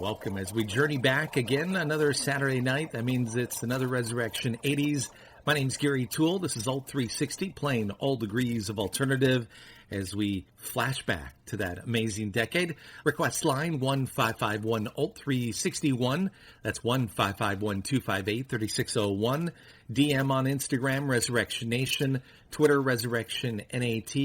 welcome as we journey back again, another Saturday night. That means it's another Resurrection 80s. My name's Gary Thull. This is Alt 360, playing all degrees of alternative as we flash back to that amazing decade. Request line 1551 Alt 361. That's 1-551-258-3601. DM on Instagram, Resurrection Nation. Twitter, Resurrection NAT.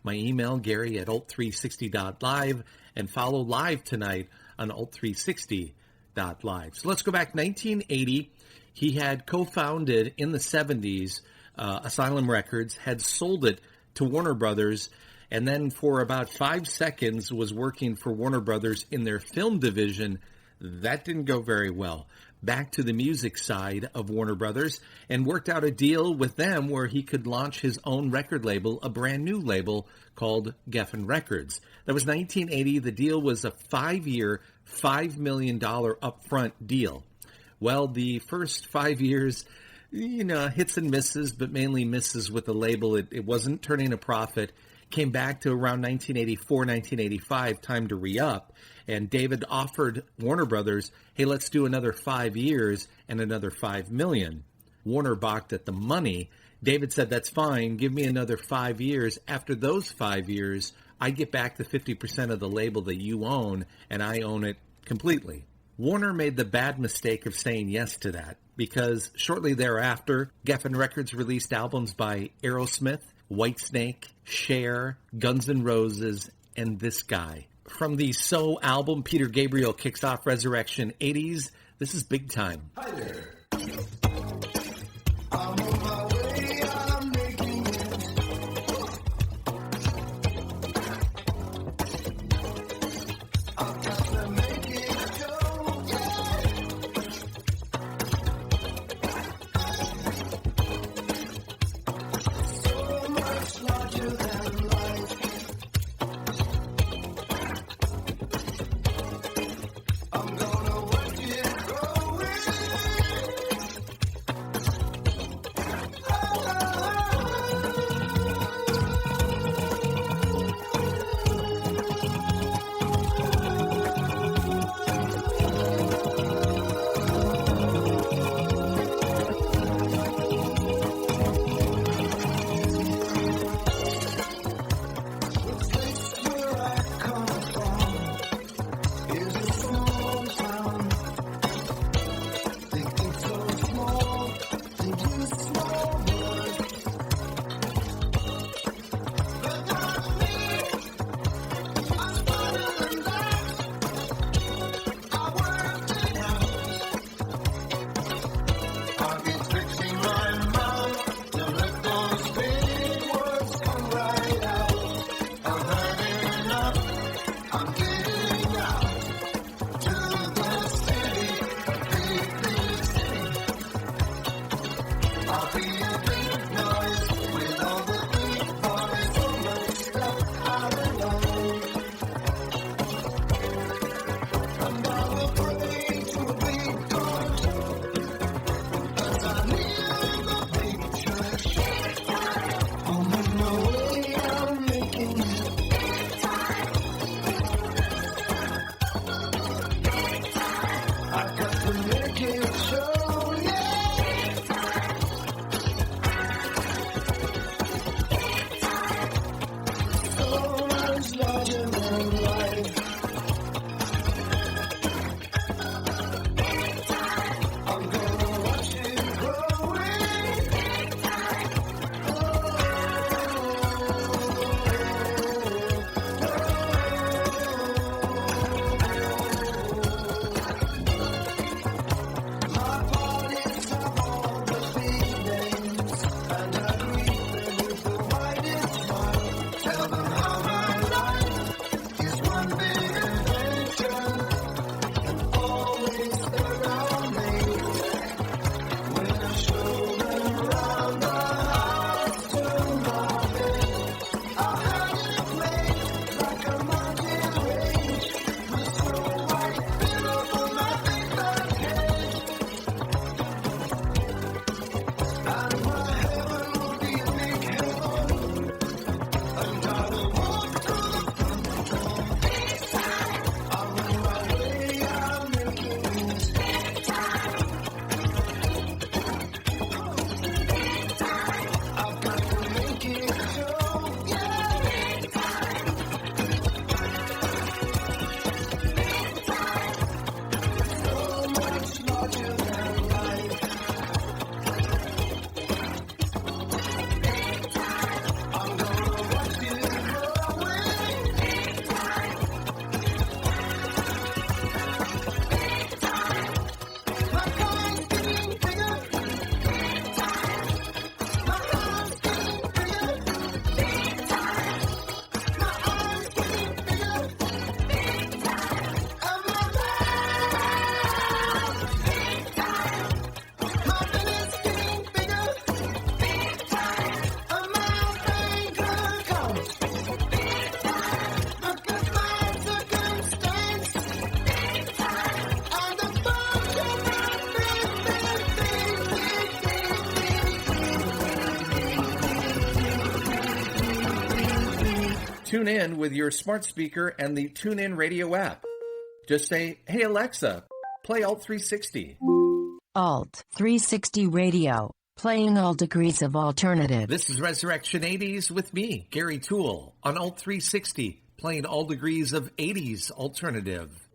My email, Gary at alt360.live. And follow live tonight on alt360.live. So let's go back 1980. He had co-founded in the 70s Asylum Records, had sold it to Warner Brothers, and then for about 5 seconds was working for Warner Brothers in their film division. That didn't go very well. Back to the music side of Warner Brothers and worked out a deal with them where he could launch his own record label, a brand new label called Geffen Records. That was 1980. The deal was a 5-year, $5 million upfront deal. Well, the first 5 years, hits and misses, but mainly misses with the label. It wasn't turning a profit. Came back to around 1984, 1985, time to re-up. And David offered Warner Brothers, hey, let's do another 5 years and another $5 million. Warner balked at the money. David said, that's fine. Give me another 5 years. After those 5 years, I get back the 50% of the label that you own, and I own it completely. Warner made the bad mistake of saying yes to that because shortly thereafter, Geffen Records released albums by Aerosmith, Whitesnake, Cher, Guns N' Roses, and this guy. From the So album, Peter Gabriel kicks off Resurrection 80s. This is Big Time. Hi there. I'm on my way, I'm making it. I've got to make it go, yeah. So much larger than life. I'm gonna work it, grow it. Where I come from is a small town. Think it's so small, think it's small world. But not me, I'm smarter than that. I worked it out. I've been fixing my mouth to let those big words come right out. I've had enough, I'm getting out to the city, big city. I'll be a big noise with all the big boys, so much stuff I belong. And I will pray to a big God, 'cause I need the big church. On my way, I'm making it. I've got to make it show, yeah. Tune in with your smart speaker and the TuneIn Radio app. Just say, "Hey Alexa, play Alt 360." Alt 360 Radio, playing all degrees of alternative. This is Resurrection 80s with me, Gary Thull, on Alt 360, playing all degrees of 80s alternative.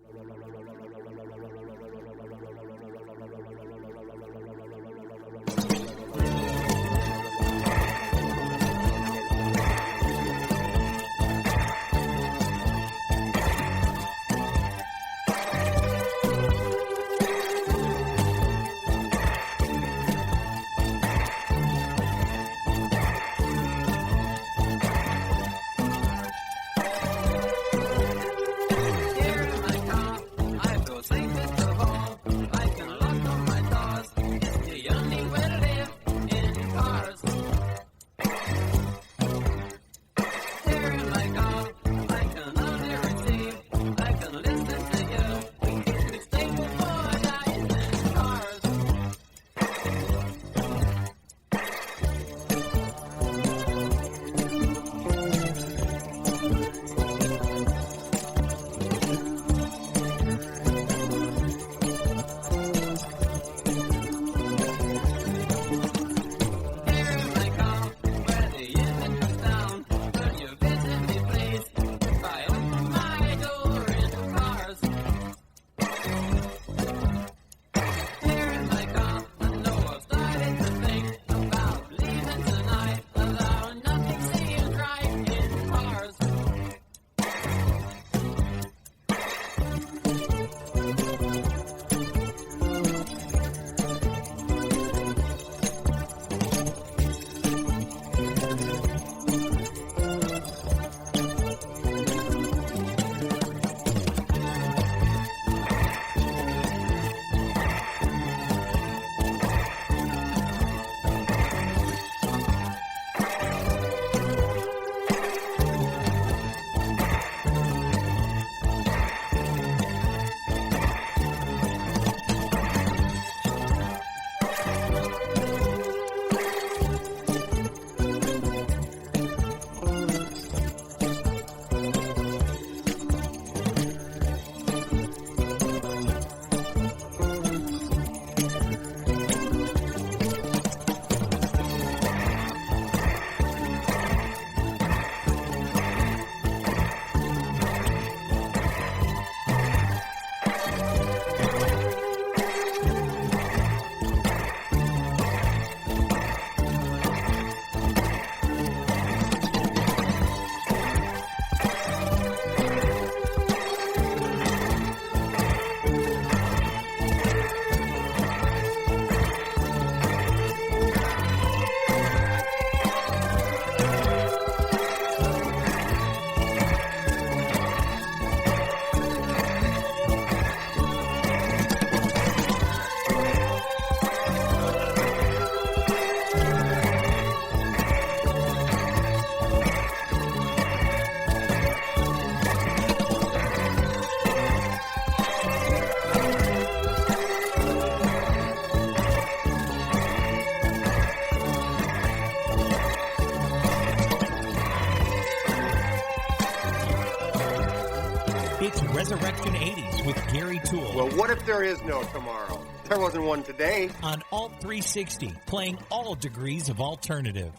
It's Resurrection 80s with Gary Thull. Well, what if there is no tomorrow? There wasn't one today. On Alt 360, playing all degrees of alternative.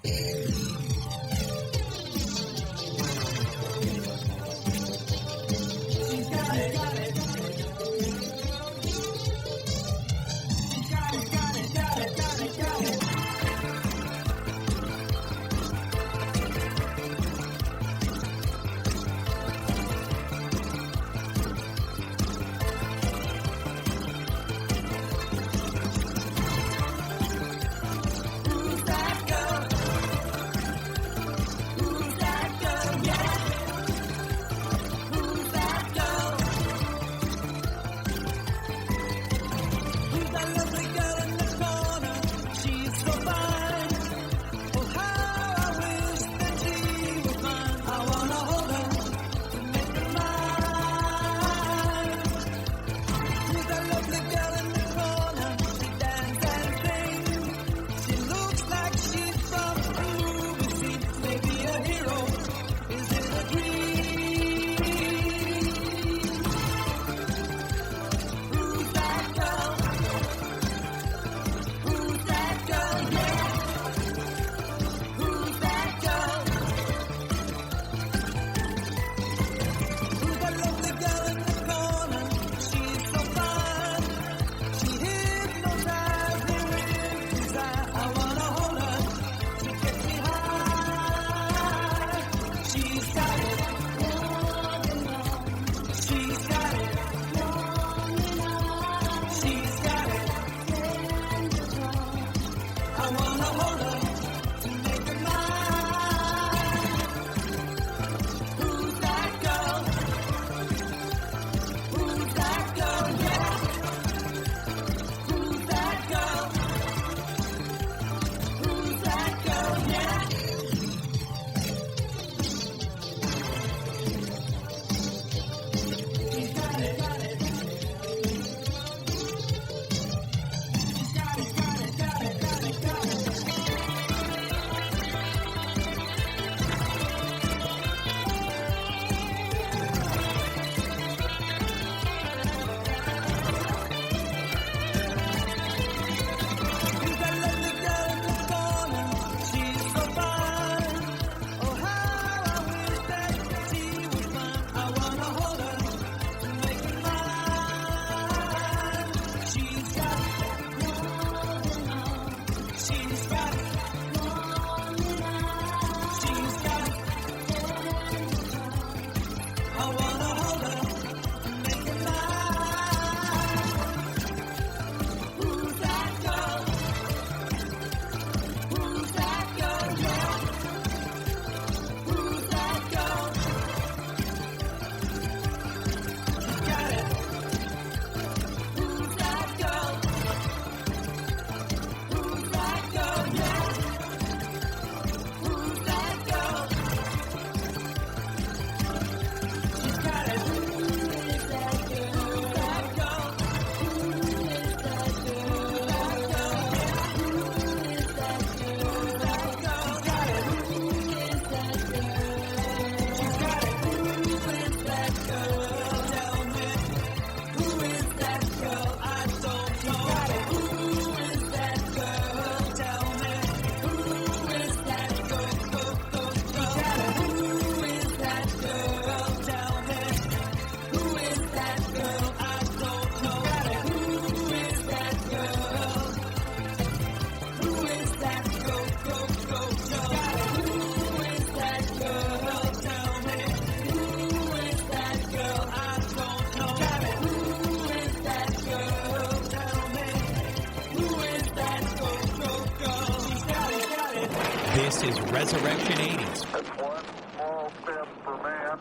This is Resurrection 80s. It's one small step for man,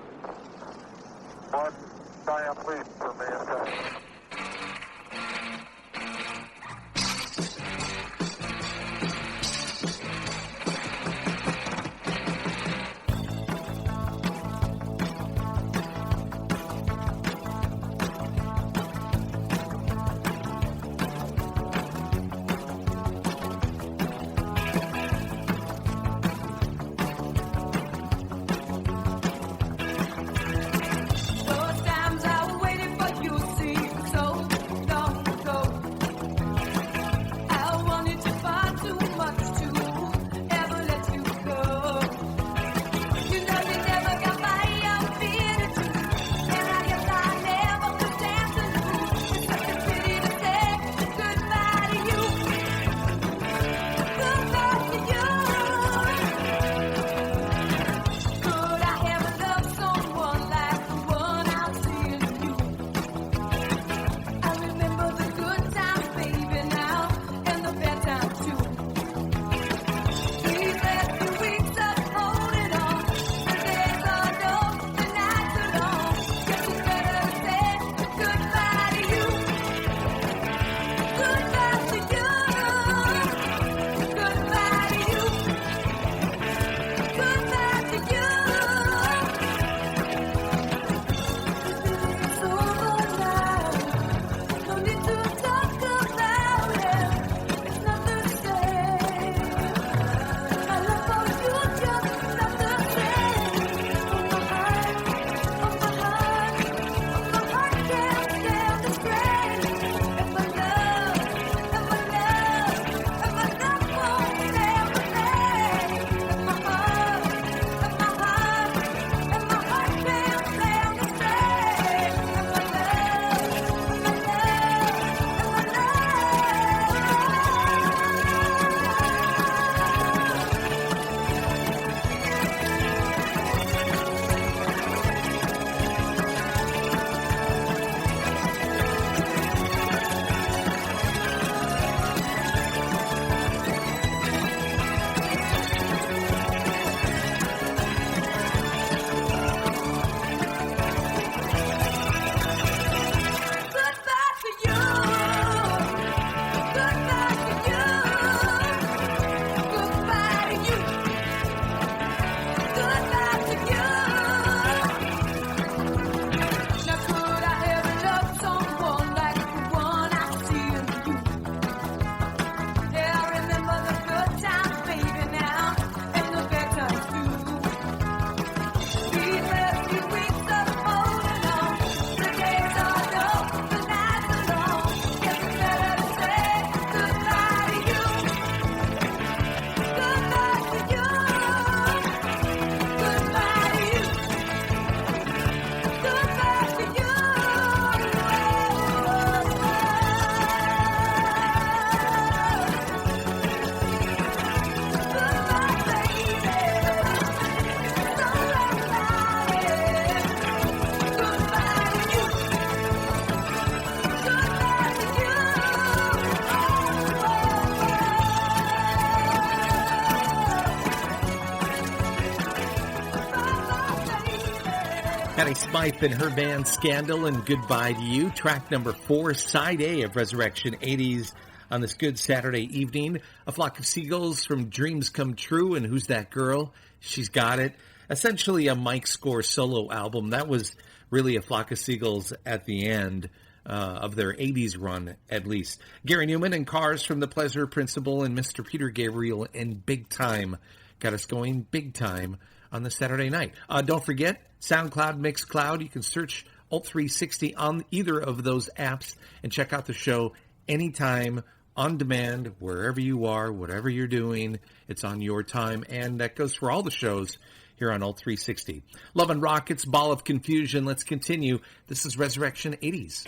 one giant leap for mankind. Patty Smythe and her band Scandal and Goodbye to You. Track number 4, side A of Resurrection 80s on this good Saturday evening. A Flock of Seagulls from Dreams Come True and Who's That Girl? She's Got It. Essentially a Mike Score solo album. That was really a Flock of Seagulls at the end of their 80s run, at least. Gary Newman and Cars from the Pleasure Principle and Mr. Peter Gabriel and Big Time got us going big time on the Saturday night. Don't forget, SoundCloud, Mixcloud. You can search Alt 360 on either of those apps and check out the show anytime, on demand, wherever you are, whatever you're doing. It's on your time, and that goes for all the shows here on Alt 360. Love and Rockets, Ball of Confusion. Let's continue. This is Resurrection 80s.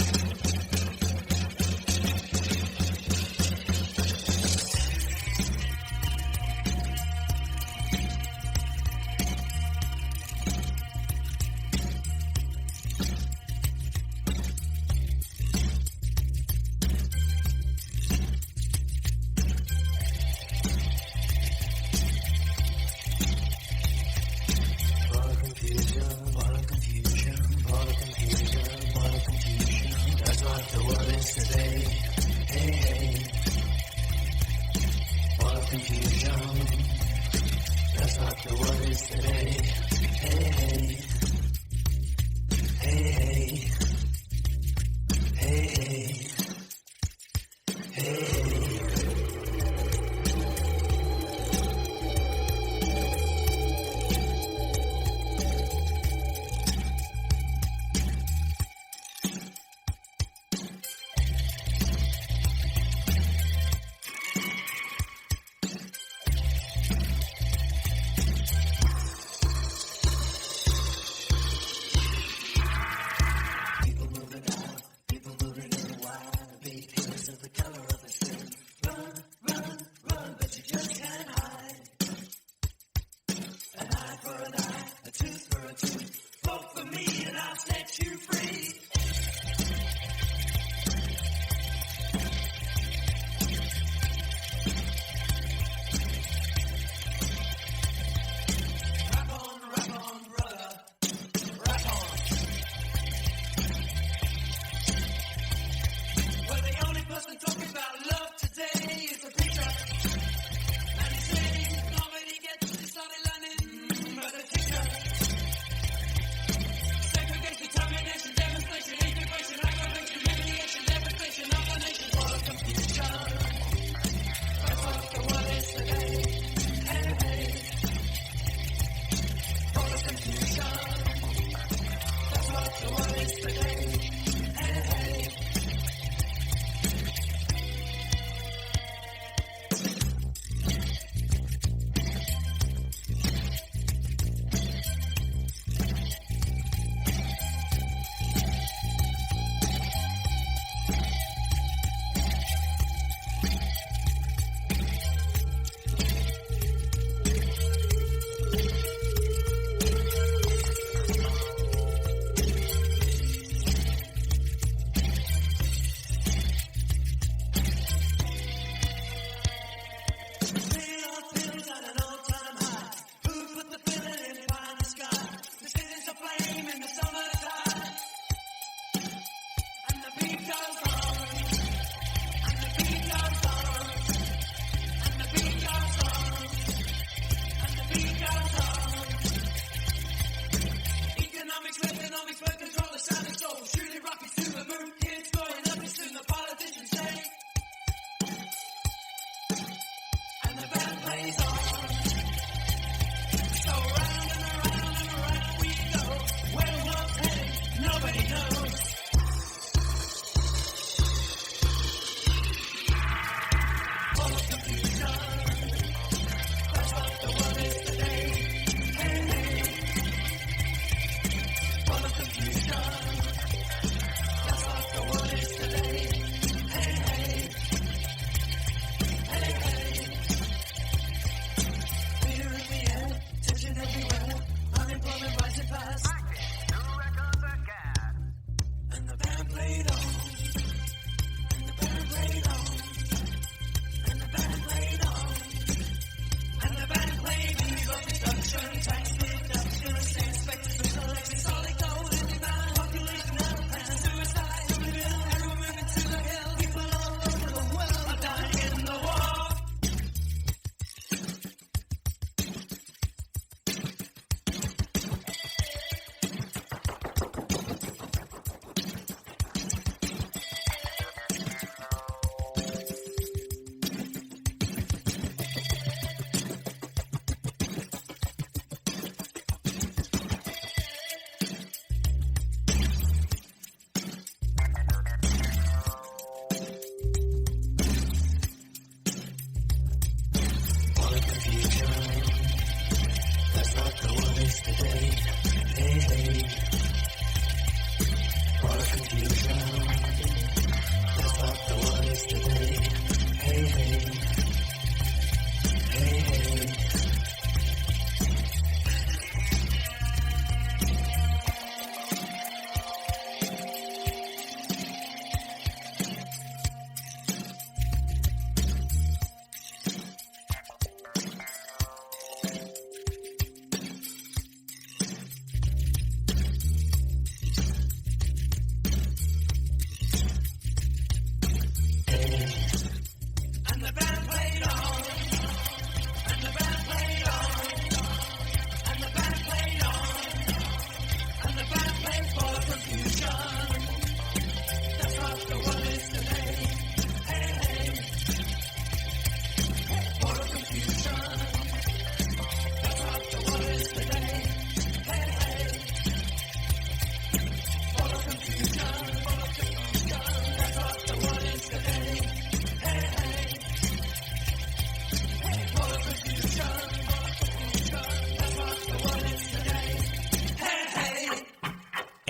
Solid gold.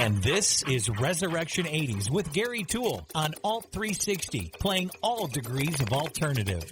And this is Resurrection 80s with Gary Thull on Alt 360, playing all degrees of alternative.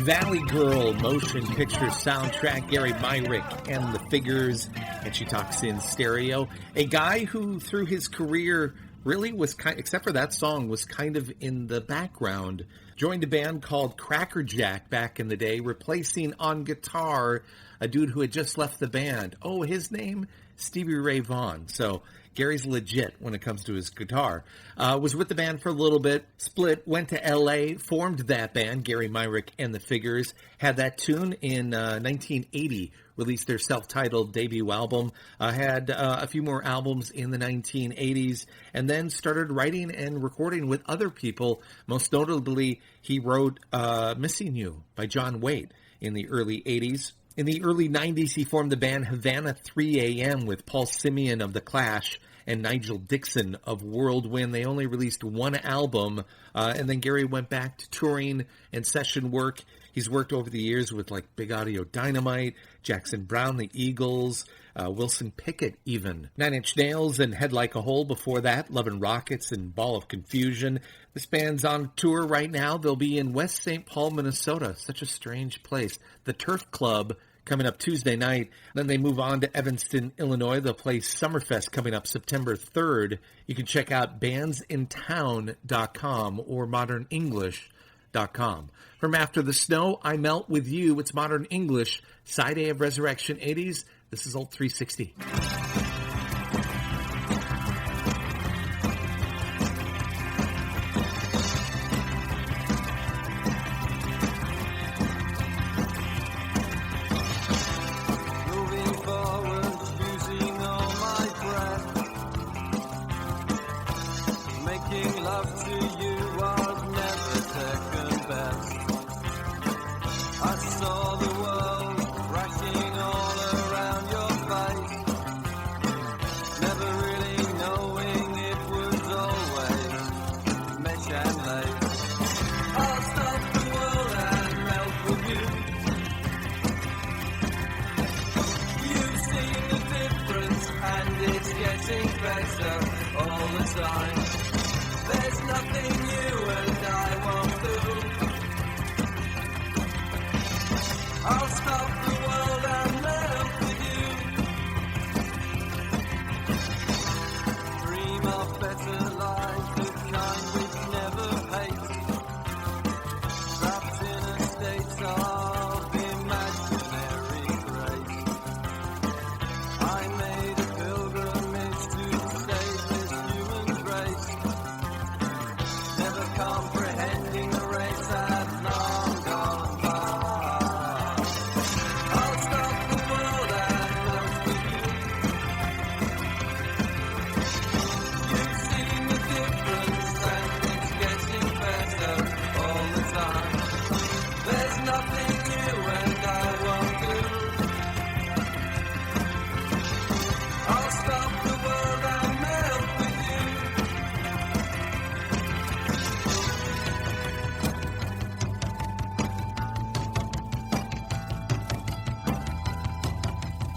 Valley Girl motion picture soundtrack, Gary Myrick and the Figures, and She Talks in Stereo. A guy who, through his career, really was except for that song, was kind of in the background. Joined a band called Crackerjack back in the day, replacing on guitar a dude who had just left the band. Oh, his name? Stevie Ray Vaughan. So Gary's legit when it comes to his guitar. Was with the band for a little bit, split, went to L.A., formed that band, Gary Myrick and the Figures, had that tune in 1980, released their self-titled debut album, had a few more albums in the 1980s, and then started writing and recording with other people. Most notably, he wrote Missing You by John Waite in the early 80s. In the early 90s, he formed the band Havana 3 a.m. with Paul Simeon of The Clash and Nigel Dixon of Whirlwind. They only released one album, and then Gary went back to touring and session work. He's worked over the years with like Big Audio Dynamite, Jackson Browne, the Eagles, Wilson Pickett even. 9 Inch Nails and Head Like a Hole before that, Love and Rockets and Ball of Confusion. This band's on tour right now. They'll be in West St. Paul, Minnesota. Such a strange place. The Turf Club coming up Tuesday night. Then they move on to Evanston, Illinois. They'll play Summerfest coming up September 3rd. You can check out bandsintown.com or modernenglish.com. From After the Snow, I Melt With You. It's Modern English, side A of Resurrection 80s. This is Alt 360. Moving forward, using all my breath. Making love to you was never second best. I saw the world crashing all around your face. Never really knowing it was always mesh and lace. I'll stop the world and melt with you. You've seen the difference and it's getting better all the time. There's nothing you and I won't do. I'll stop the world and melt with you. Dream of better lives, the kind which never hate. Trapped in a state of imaginary grace. I made a pilgrimage to save this human race. Never comprehending the race that's long gone by. I'll stop the world and melt with you. You've seen the difference and it's getting better all the time. There's nothing new and I won't do. I'll stop the world and melt with you.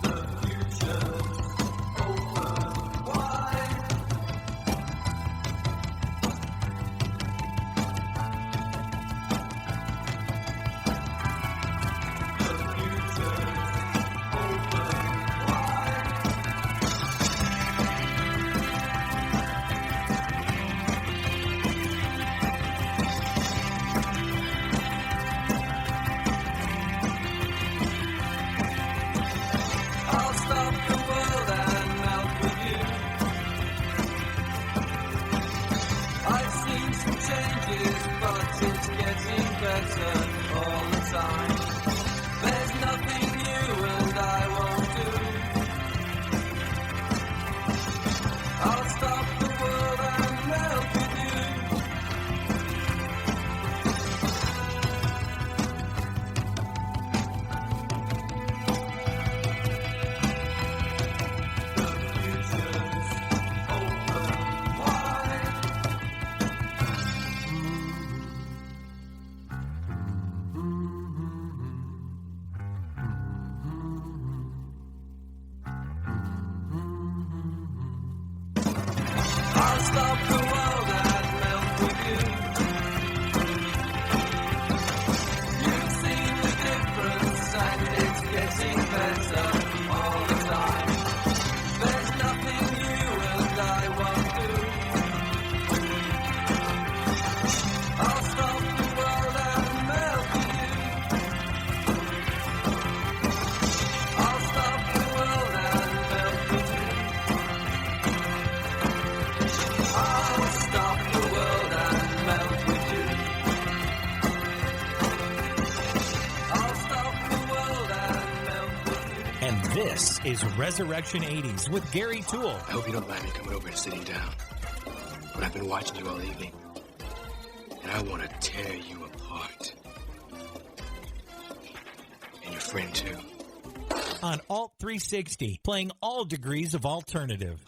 The future's open wide. The This is Resurrection 80s with Gary Toole. I hope you don't mind me coming over and sitting down. But I've been watching you all evening. And I want to tear you apart. And your friend, too. On Alt 360, playing all degrees of alternative.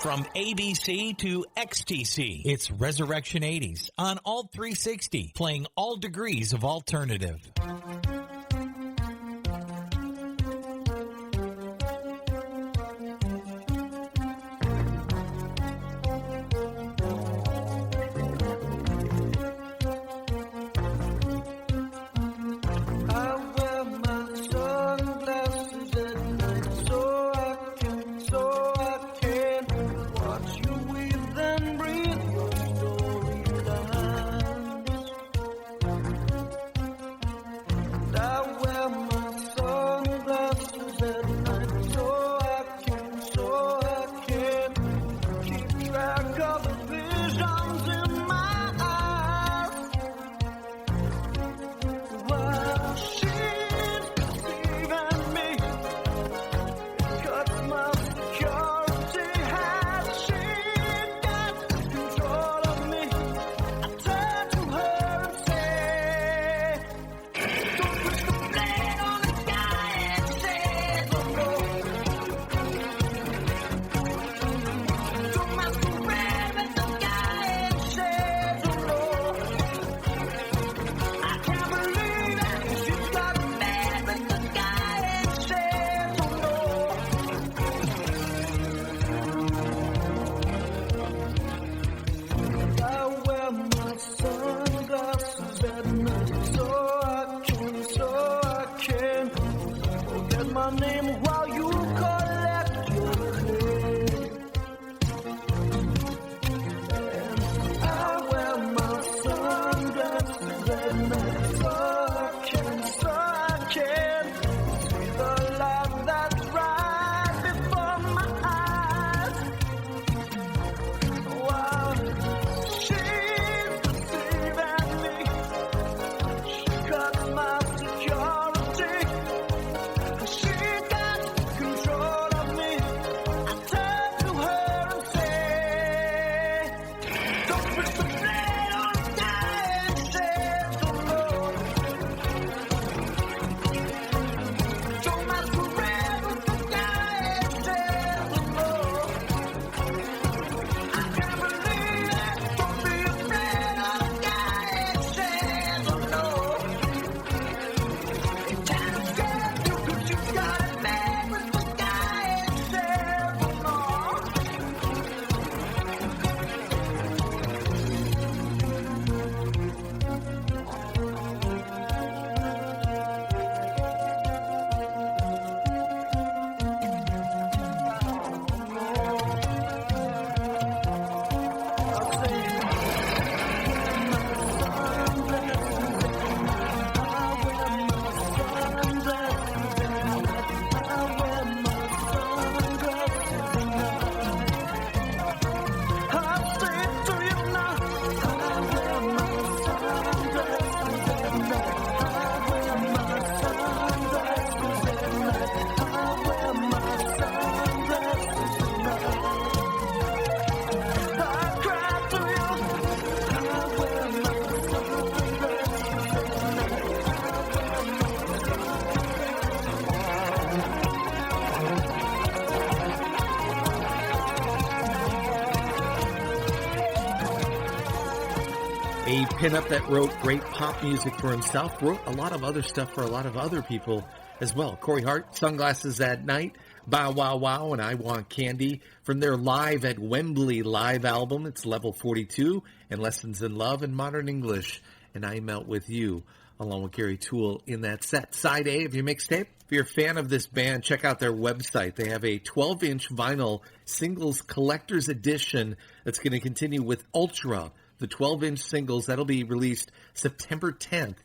From ABC to XTC, it's Resurrection 80s on Alt 360, playing all degrees of alternative. A pinup that wrote great pop music for himself, wrote a lot of other stuff for a lot of other people as well. Corey Hart, Sunglasses at Night, Bow Wow Wow, and I Want Candy from their Live at Wembley live album. It's Level 42 and Lessons in Love and Modern English, and I Melt With You, along with Gary Toole in that set. Side A of your mixtape. If you're a fan of this band, check out their website. They have a 12-inch vinyl singles collector's edition that's going to continue with Ultra, the 12-inch singles. That'll be released September 10th.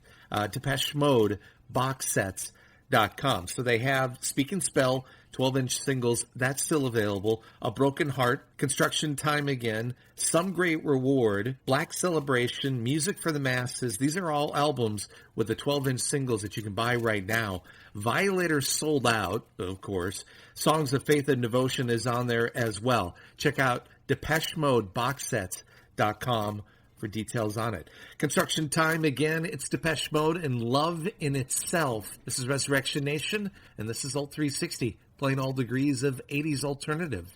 Depeche Mode boxsets.com. So they have Speak and Spell, 12-inch singles. That's still available. A Broken Heart, Construction Time Again, Some Great Reward, Black Celebration, Music for the Masses. These are all albums with the 12-inch singles that you can buy right now. Violator sold out, of course. Songs of Faith and Devotion is on there as well. Check out Depeche Mode boxsets.com for details on it. Construction Time Again, it's Depeche Mode and Love in Itself. This is Resurrection Nation, and this is Alt 360, playing all degrees of 80s alternative.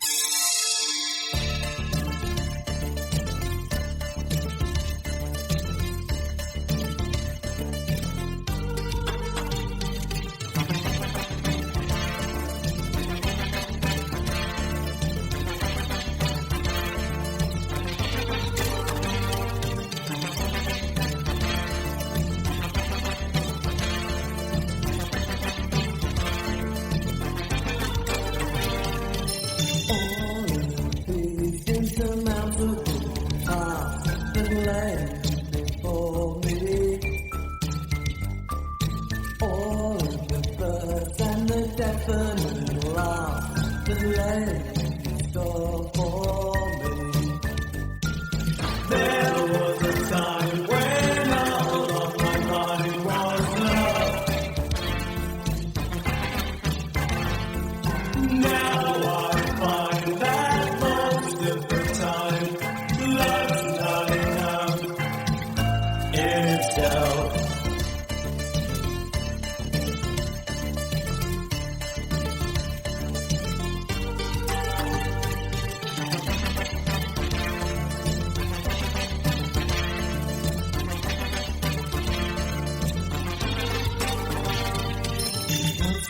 deafening laugh that lay in store for me. There was a time when all of my mind was love. Now I find that most of the time love's not enough in itself.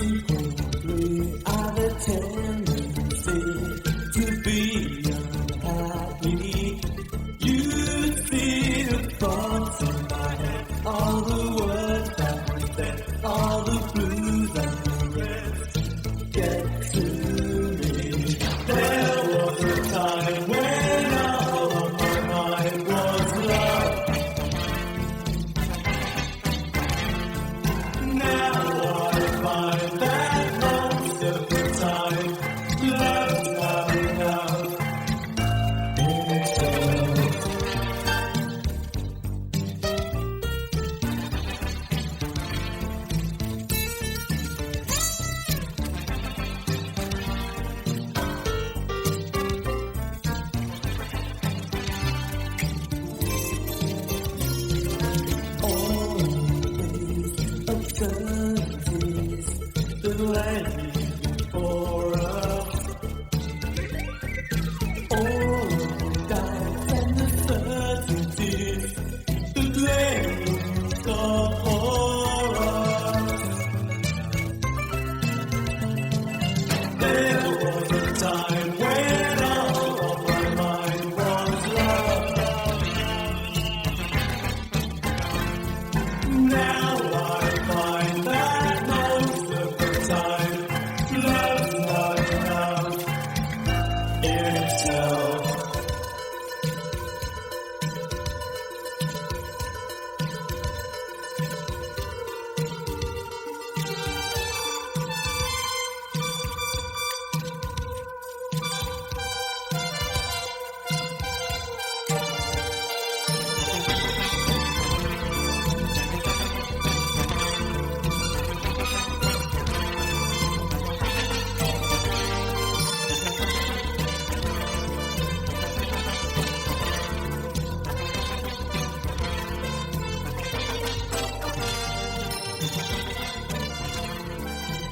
We are the tendency to be unhappy. You see the thoughts in my head, all the words that we said, all the blues and the reds get to me. There was a time when all of my mind was love. Now I find that most of the time love's not enough in itself. All these absurdities that lay before us, all the doubts and the certainties that lay before us. There was a time when all of my mind was love. Now I find that most of the time love's not enough in itself.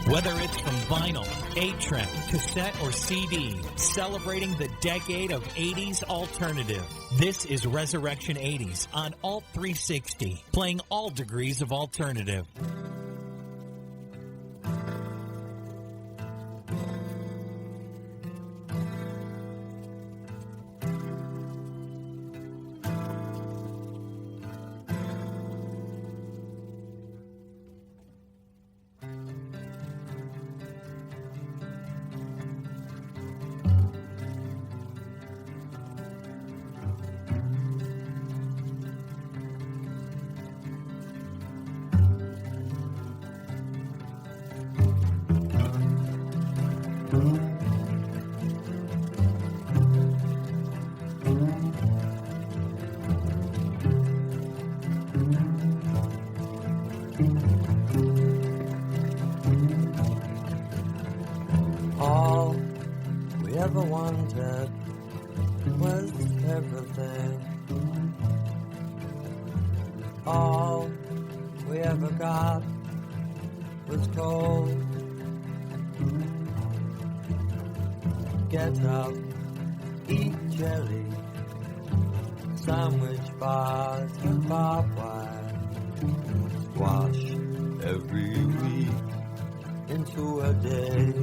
Whether it's from vinyl, 8-track, cassette, or CD, celebrating the decade of 80s alternative. This is Resurrection 80s on Alt 360, playing all degrees of alternative. All we ever wanted was everything. All we ever got was cold. Get up, eat jelly, sandwich bars and barbed wire. Squash every week into a day.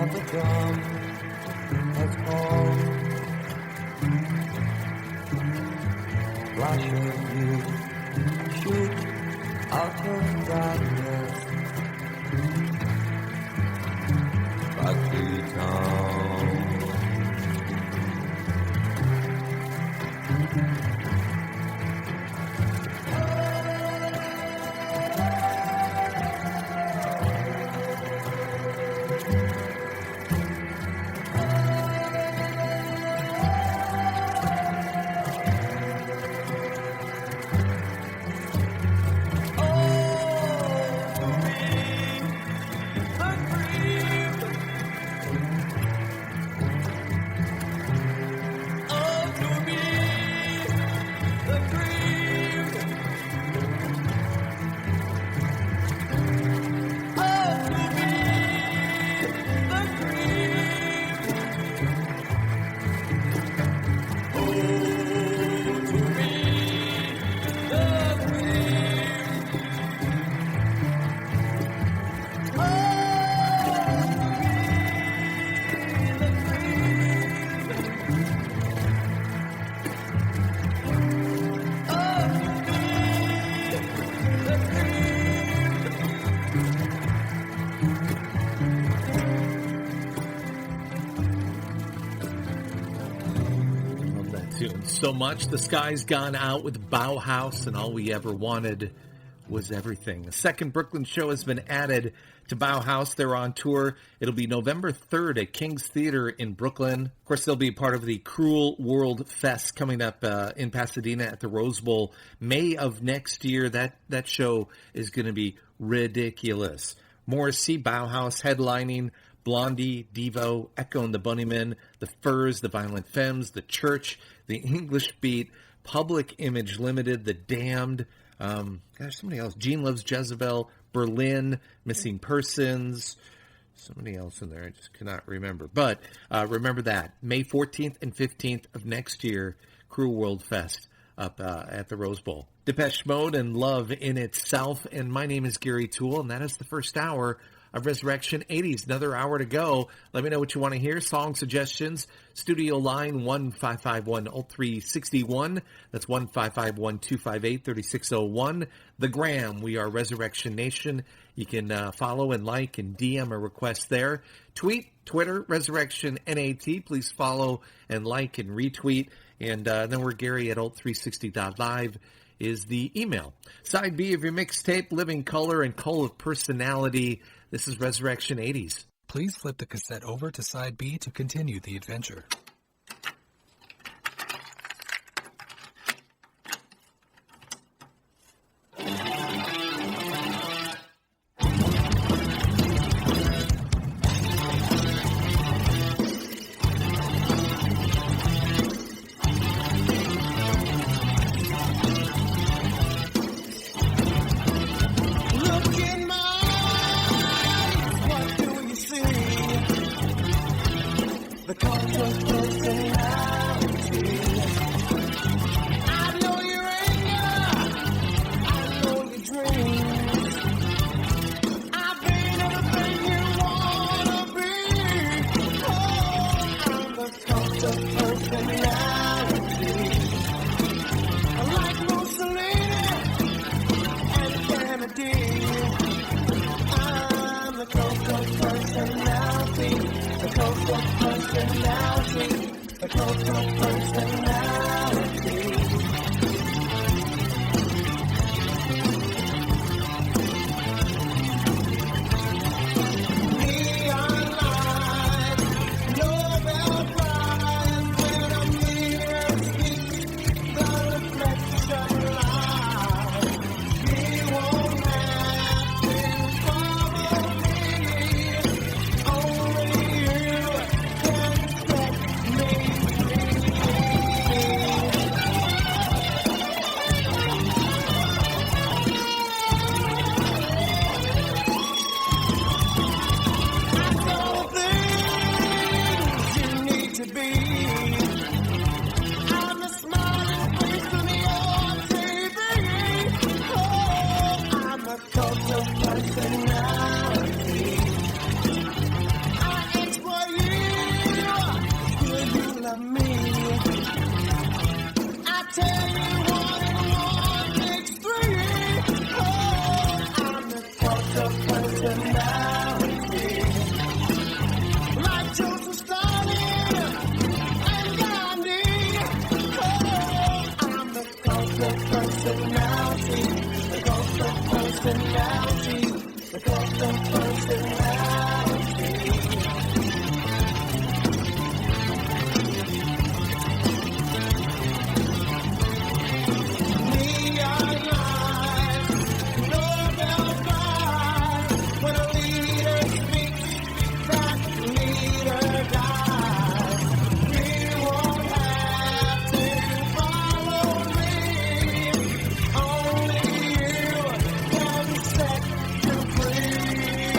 of the drum has called. Flash of you shoot out of darkness back to town. So much. The sky's gone out with Bauhaus, and all we ever wanted was everything. A second Brooklyn show has been added to Bauhaus. They're on tour. It'll be November 3rd at King's Theater in Brooklyn. Of course, they'll be part of the Cruel World Fest coming up in Pasadena at the Rose Bowl May of next year. That show is going to be ridiculous. Morrissey, Bauhaus headlining, Blondie, Devo, Echo and the Bunnymen, The Furs, The Violent Femmes, The Church, The English Beat, Public Image Limited, The Damned, somebody else, Gene Loves Jezebel, Berlin, Missing Persons, somebody else in there, I just cannot remember. But remember that, May 14th and 15th of next year, Cruel World Fest up at the Rose Bowl. Depeche Mode and Love in Itself, and my name is Gary Toole, and that is the first hour of Resurrection 80s. Another hour to go. Let me know what you want to hear. Song suggestions. Studio line 1-551-0361. That's 1-551-258-3601. The Gram. We are Resurrection Nation. You can follow and like and DM a request there. Tweet, Twitter, Resurrection NAT. Please follow and like and retweet. And then we're Gary at alt360.live is the email. Side B of your mixtape, Living Color and Cult of Personality. This is Resurrection 80s. Please flip the cassette over to side B to continue the adventure. Only you can set you free.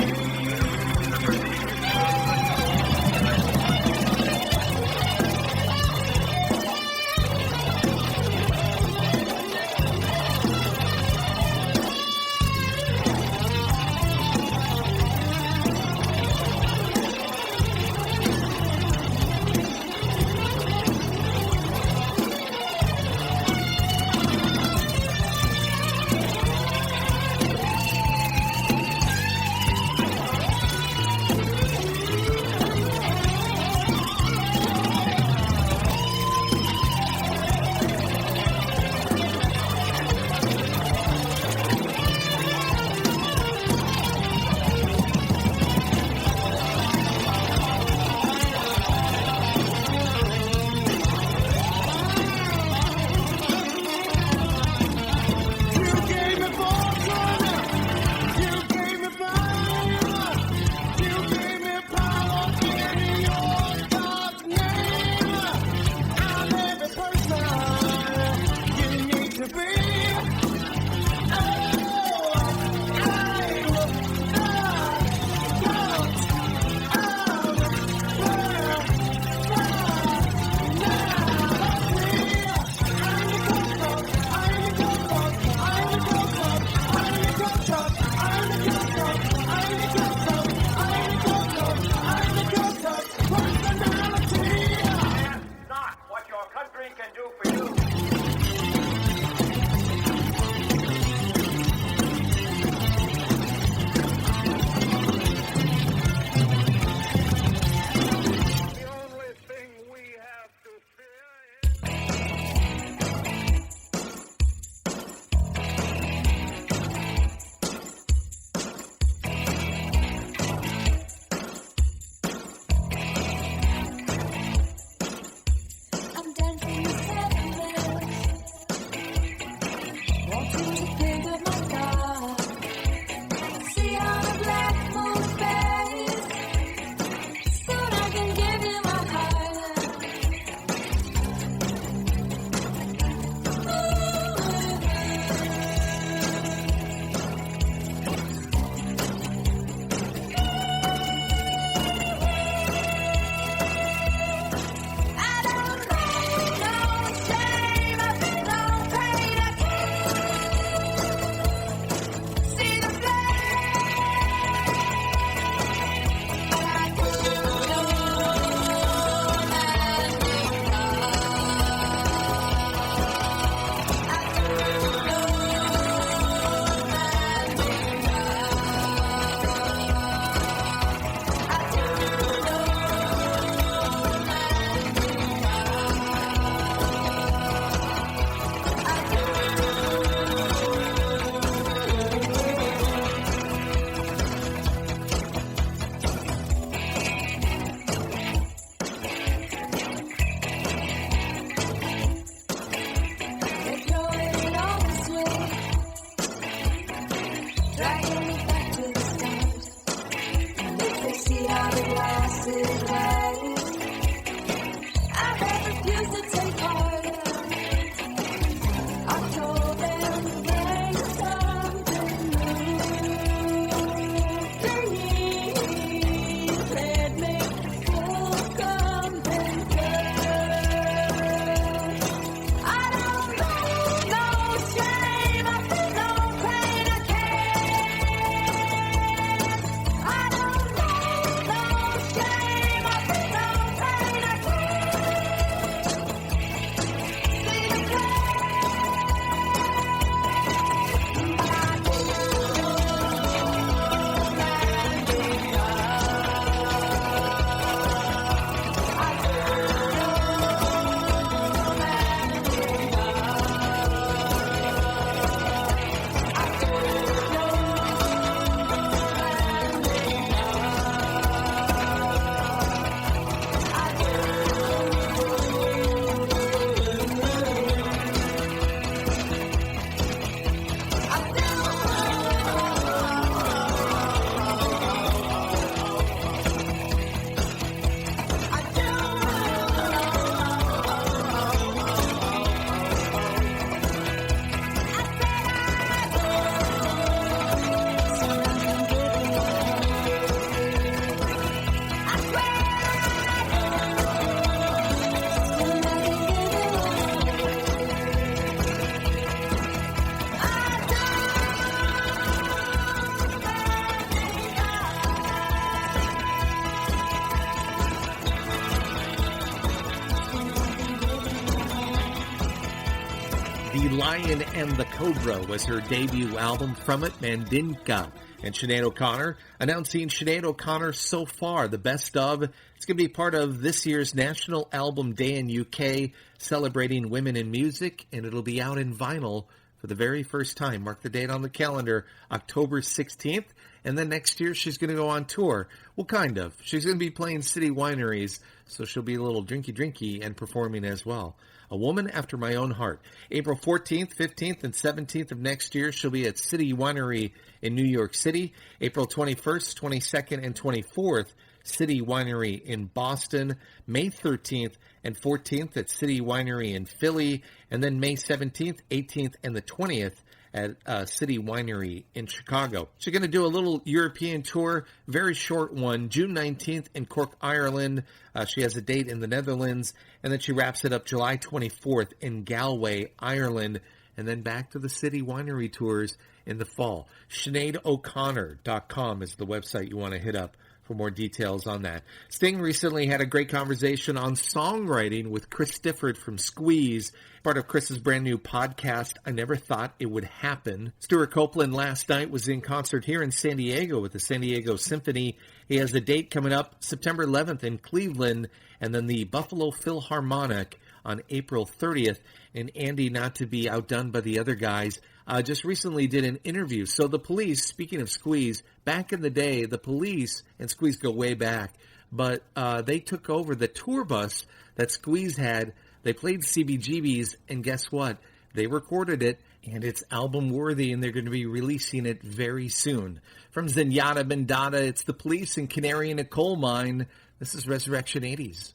The Lion and the Cobra was her debut album from it, Mandinka. And Sinead O'Connor announcing Sinead O'Connor So Far, the best of. It's going to be part of this year's National Album Day in UK, celebrating women in music, and it'll be out in vinyl for the very first time. Mark the date on the calendar, October 16th. And then next year, she's going to go on tour. Well, kind of. She's going to be playing city wineries, so she'll be a little drinky-drinky and performing as well. A Woman After My Own Heart. April 14th, 15th, and 17th of next year, she'll be at City Winery in New York City. April 21st, 22nd, and 24th, City Winery in Boston. May 13th and 14th at City Winery in Philly. And then May 17th, 18th, and the 20th at City Winery in Chicago. She's going to do a little European tour, very short one, June 19th in Cork, Ireland. She has a date in the Netherlands, and then she wraps it up July 24th in Galway, Ireland, and then back to the City Winery tours in the fall. SineadO'Connor.com is the website you want to hit up for more details on that. Sting recently had a great conversation on songwriting with Chris Difford from Squeeze, part of Chris's brand new podcast, I Never Thought It Would Happen. Stuart Copeland last night was in concert here in San Diego with the San Diego Symphony. He has a date coming up September 11th in Cleveland, and then the Buffalo Philharmonic on April 30th. And Andy, not to be outdone by the other guys, just recently did an interview. So the Police, speaking of Squeeze, back in the day, the Police and Squeeze go way back, but they took over the tour bus that Squeeze had. They played CBGB's, and guess what? They recorded it, and it's album worthy, and they're going to be releasing it very soon. From Zenyatta Bendata, it's the Police and Canary in a Coal Mine. This is Resurrection 80s.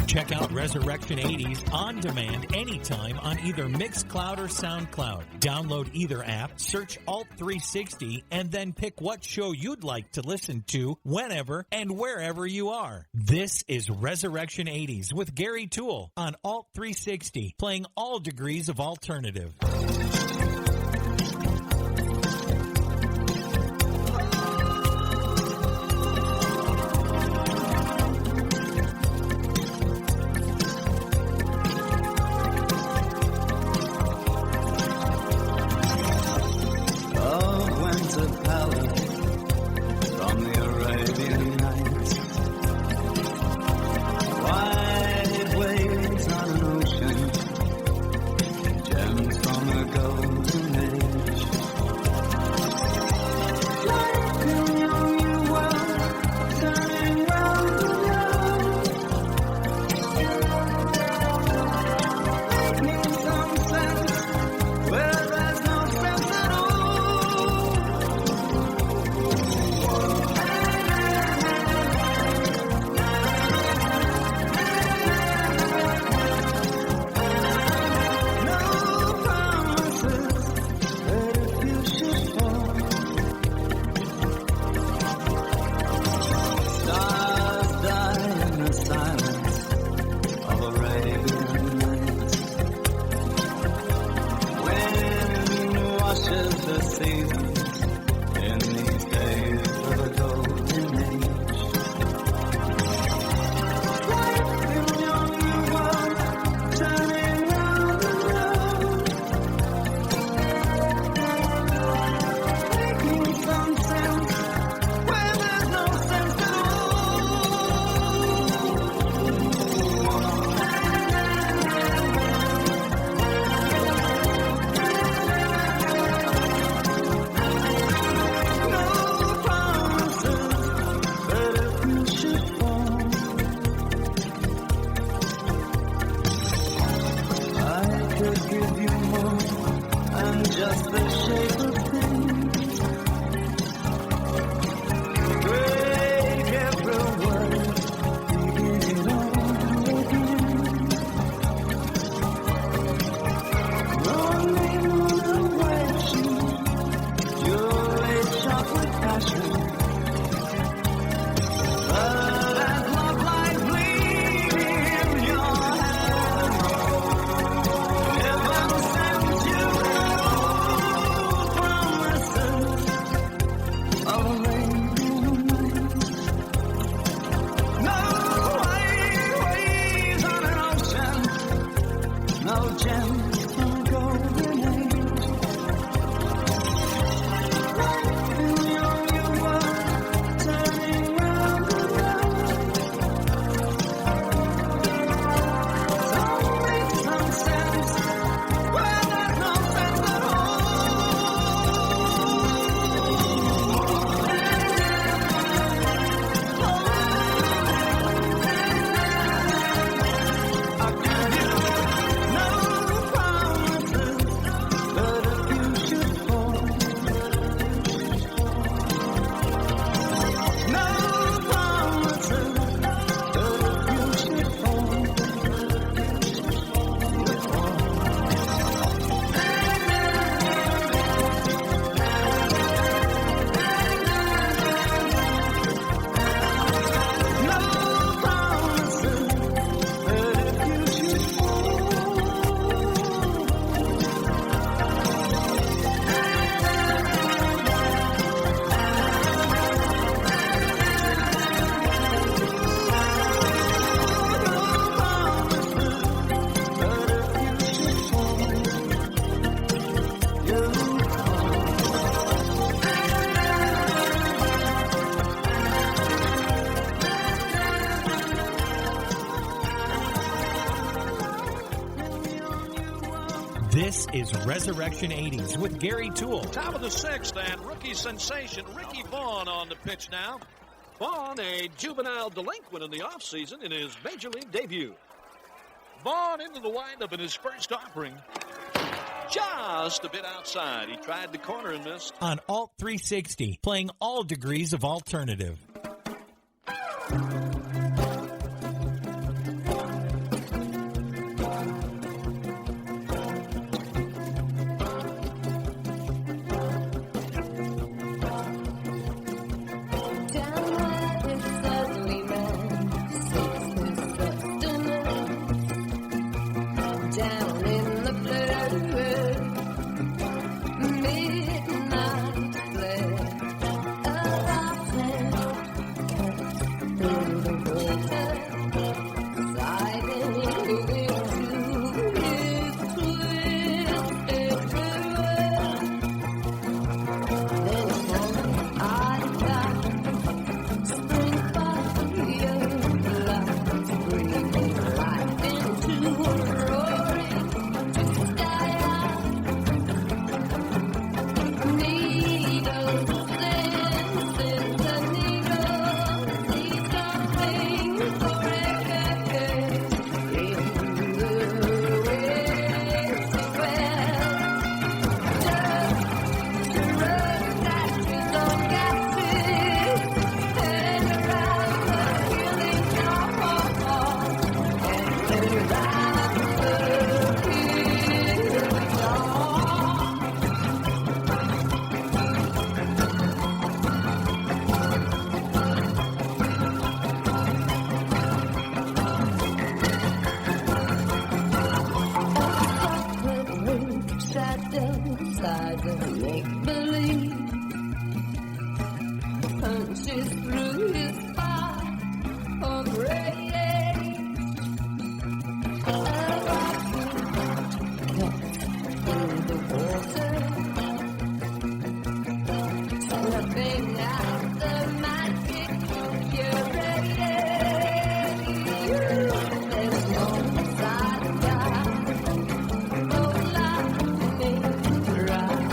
Check out Resurrection 80s on demand anytime on either Mixcloud or SoundCloud. Download either app, search Alt 360, and then pick what show you'd like to listen to whenever and wherever you are. This is Resurrection 80s with Gary Toole on Alt 360, playing all degrees of alternative. Wide waves on an ocean, gems from a gold could give you more than just the shape of things. Break every word, begin it all again. Rolling on a white sheet, you're laid sharp with passion. But as love lies bleeding in your hand, heaven sends you promises of a rainbow night. No waves on an ocean, no gems from a golden age. In your new world, turning round and round. Some make some sense where there's no sense at all. I give you no promises, but if you should fall, no promises, but if you should fall, you'll fall. No promises, but if you should fall. This is Resurrection 80s with Gary Toole. Top of the sixth, and rookie sensation Ricky Vaughn on the pitch now. Vaughn, a juvenile delinquent in the offseason in his major league debut. Vaughn into the windup in his first offering. Just a bit outside. He tried the corner and missed. On Alt 360, playing all degrees of alternative. Down where this ugly man seeks his sustenance, down in the blue midnight glare, a lifetime through the water, sliding into his twisted world. Then I got spring fire, lights breathing life into a roaring sky. Needles sense in the needles, see something forever in the waste well. Just to run statues on gases, hang around the healing wall, and turn around the healing wall. Shadows, sides of make-believe, punches through his fire of rage. A rocket in the water, snuffing out the magic you're ready. There's no side guy, oh lightning right.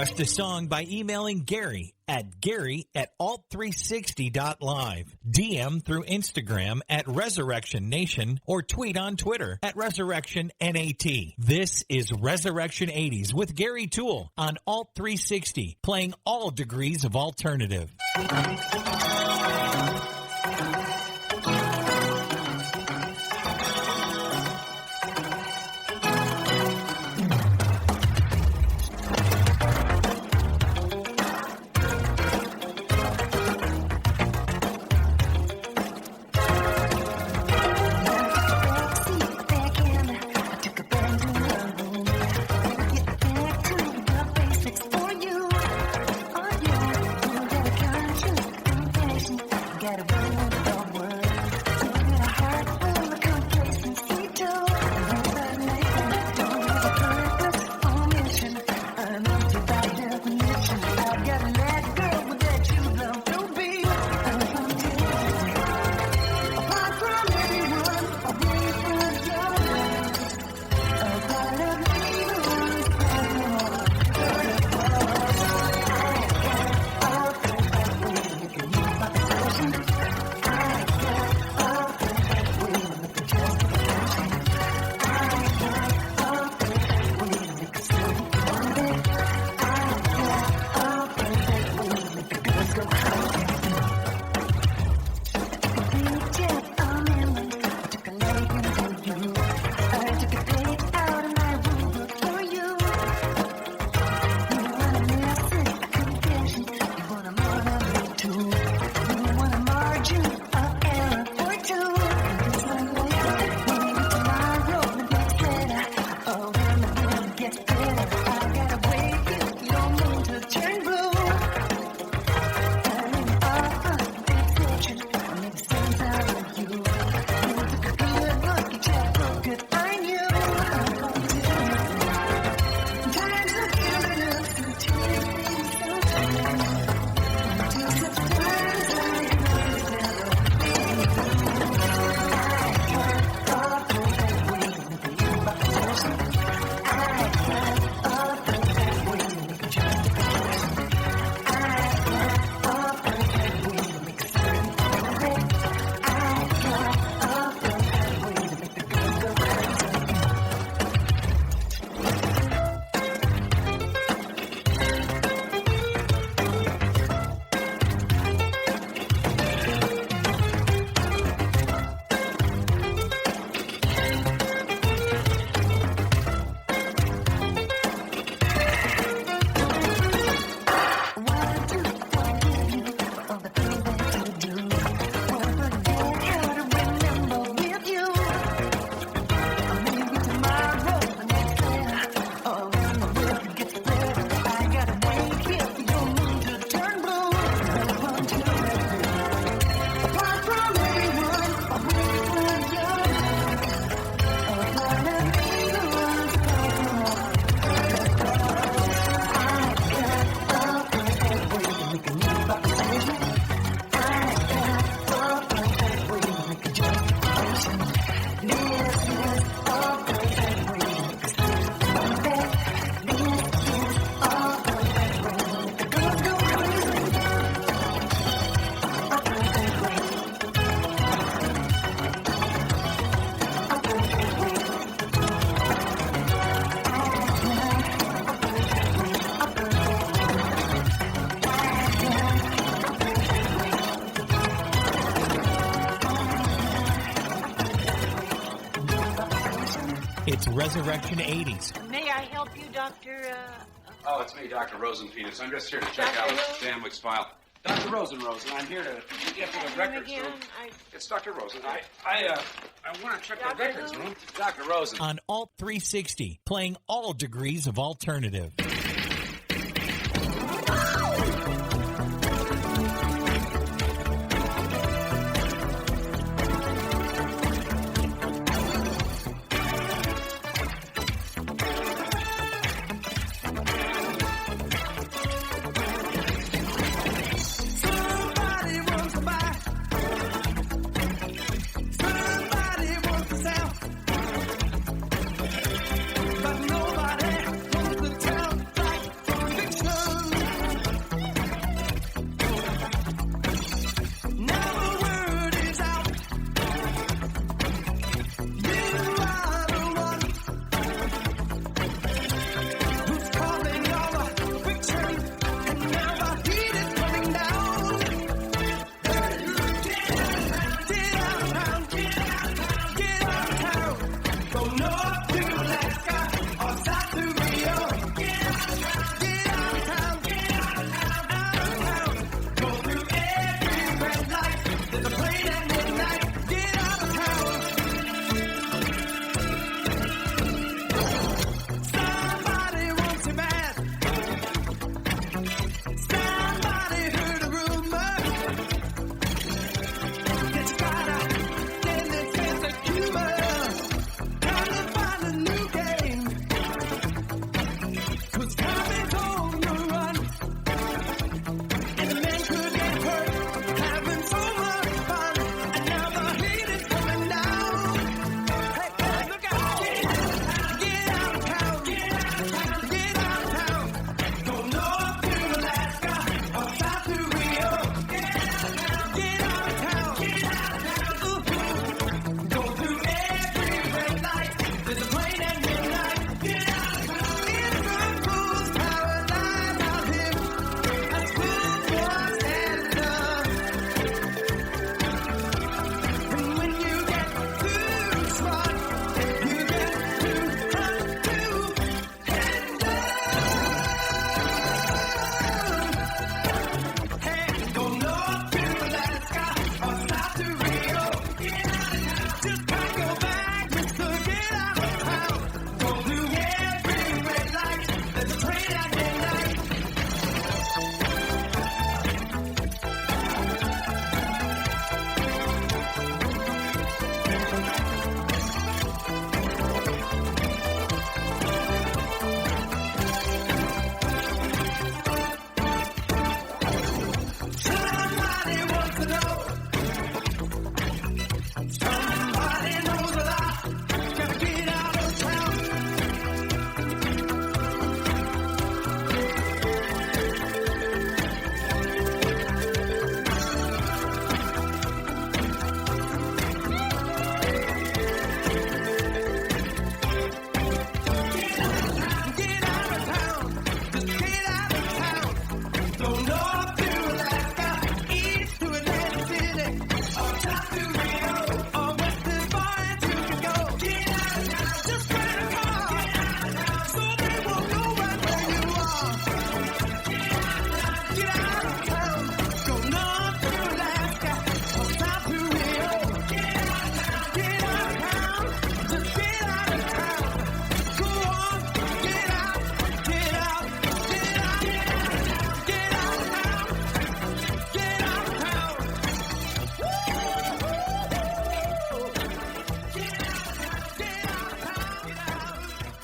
Request a song by emailing Gary at alt360.live. DM through Instagram at Resurrection Nation or tweet on Twitter at Resurrection NAT. This is Resurrection 80s with Gary Toole on Alt 360, playing all degrees of alternative. It's Resurrection 80s. May I help you, Dr. Oh, it's me, Dr. Rosenpenis. I'm just here to check out Stanwick's file. Dr. Rosen, and I'm here to get to the records room. It's Dr. Rosen. I want to check the records room. It's Dr. Rosen. On Alt 360, playing all degrees of alternative. But nobody wants to tell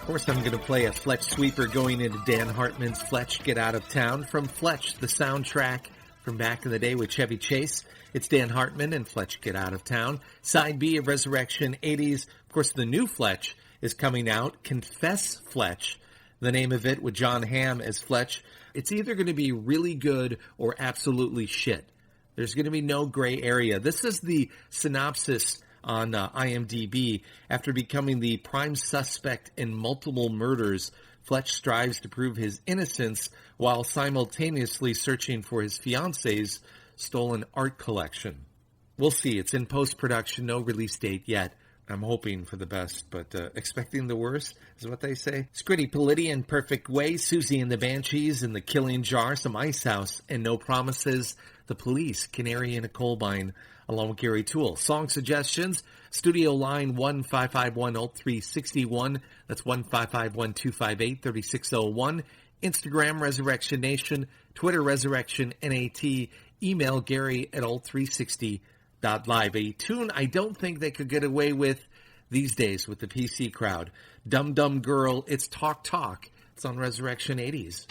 Of course, I'm going to play a Fletch sweeper going into Dan Hartman's Fletch Get Out of Town from Fletch, the soundtrack from back in the day with Chevy Chase. It's Dan Hartman and Fletch Get Out of Town. Side B of Resurrection 80s. Of course, the new Fletch is coming out, Confess Fletch, the name of it, with John Hamm as Fletch. It's either going to be really good or absolutely shit. There's going to be no gray area. This is the synopsis on IMDb. After becoming the prime suspect in multiple murders, Fletch strives to prove his innocence while simultaneously searching for his fiance's stolen art collection. We'll see. It's in post-production, no release date yet. I'm hoping for the best, but expecting the worst is what they say. Scritti Politti in Perfect Way, Susie and the Banshees in The Killing Jar, some Ice House, and No Promises, The Police, Canary in a Coal Mine, along with Gary Toole. Song suggestions, studio line 1-551-0361. That's 1-551-258-3601. Instagram, Resurrection Nation. Twitter, Resurrection NAT. Email Gary at alt360.live. A tune I don't think they could get away with these days with the PC crowd. Dum Dum Girl, it's Talk Talk. It's on Resurrection 80s.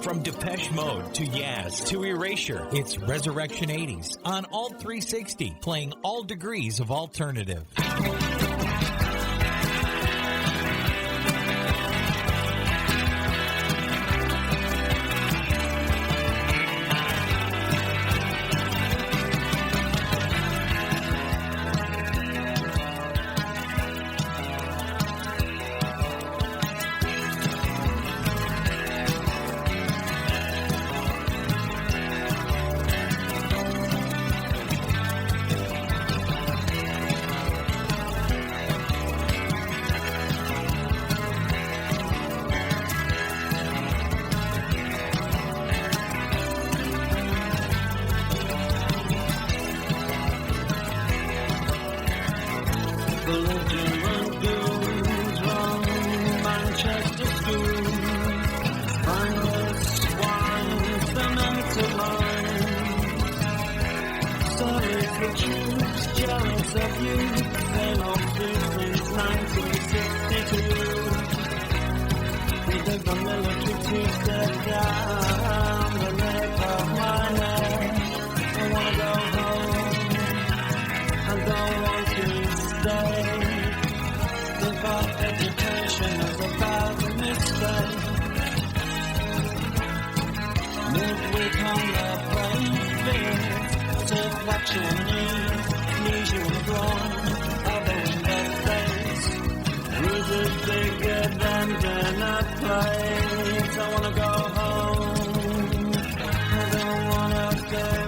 From Depeche Mode to Yaz to Erasure, it's Resurrection 80s on Alt 360, playing all degrees of alternative. same old street since 1962. We did the military two-step down the neck of my neck. I wanna go home, I don't want to stay. Give up education is about a mistake. Midweek on the playing field, to watch your knees, you and grown, other in the face. Bruises bigger than dinner plates. I wanna go home, I don't wanna stay.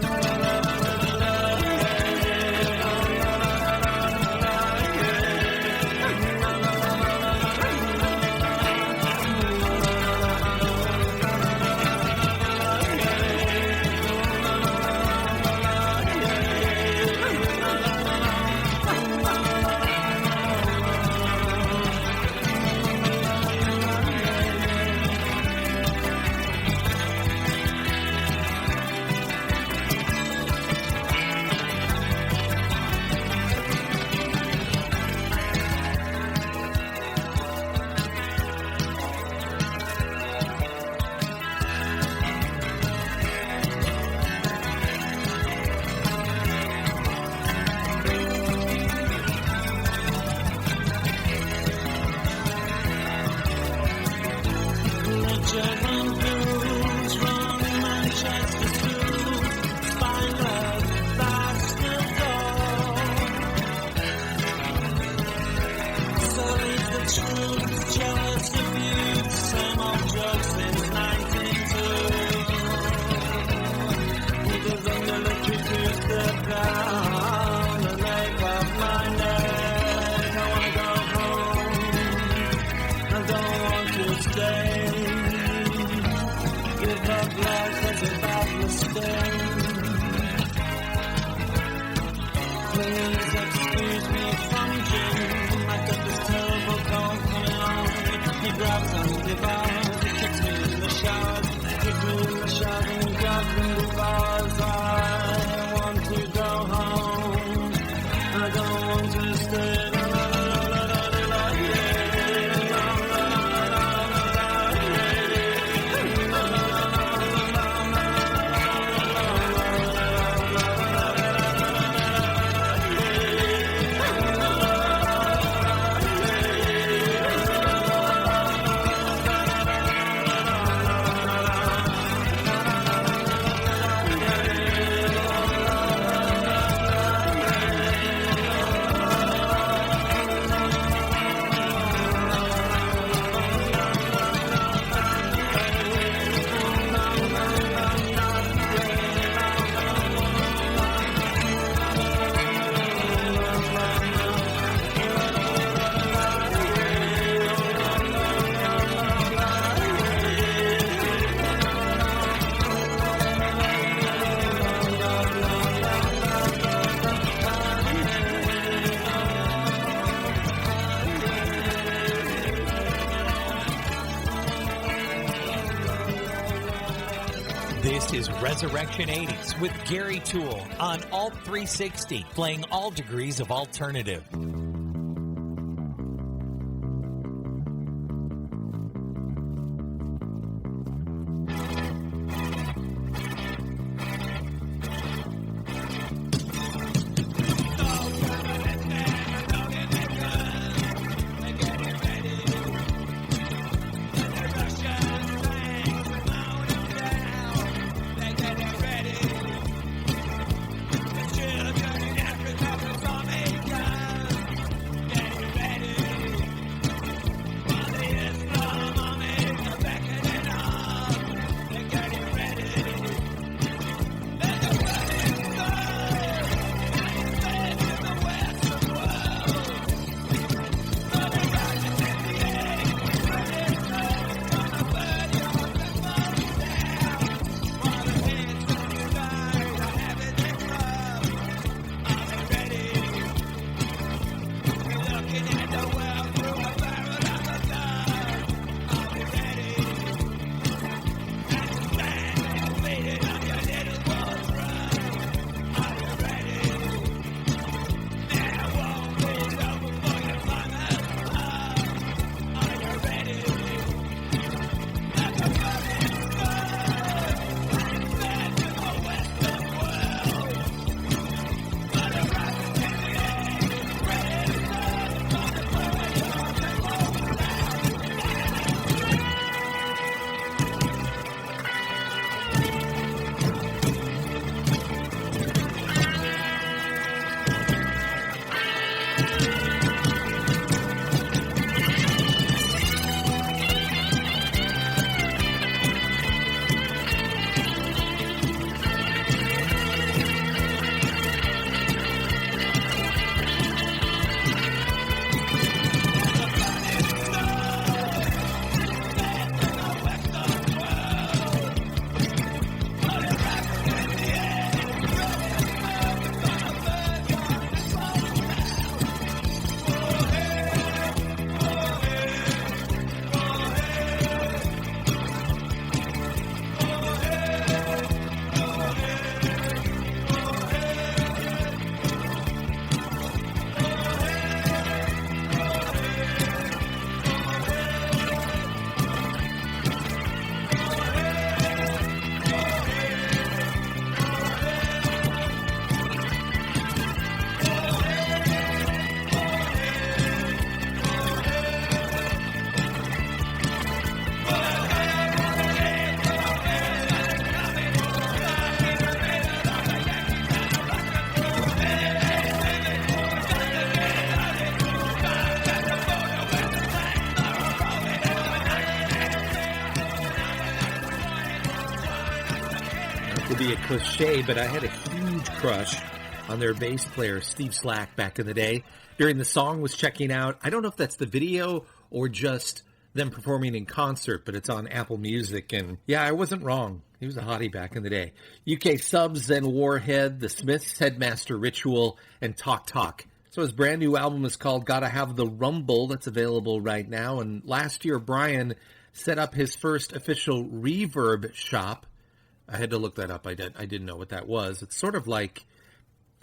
This is Resurrection 80s with Gary Toole on Alt 360, playing all degrees of alternative. will be a cliche, but I had a huge crush on their bass player, Steve Slack, back in the day. During the song was checking out, I don't know if that's the video or just them performing in concert, but it's on Apple Music, and yeah, I wasn't wrong. He was a hottie back in the day. UK Subs, then Warhead, The Smiths, Headmaster Ritual, and Talk Talk. So his brand new album is called Gotta Have the Rumble. That's available right now. And last year, Brian set up his first official Reverb shop. I had to look that up. I didn't know what that was. It's sort of like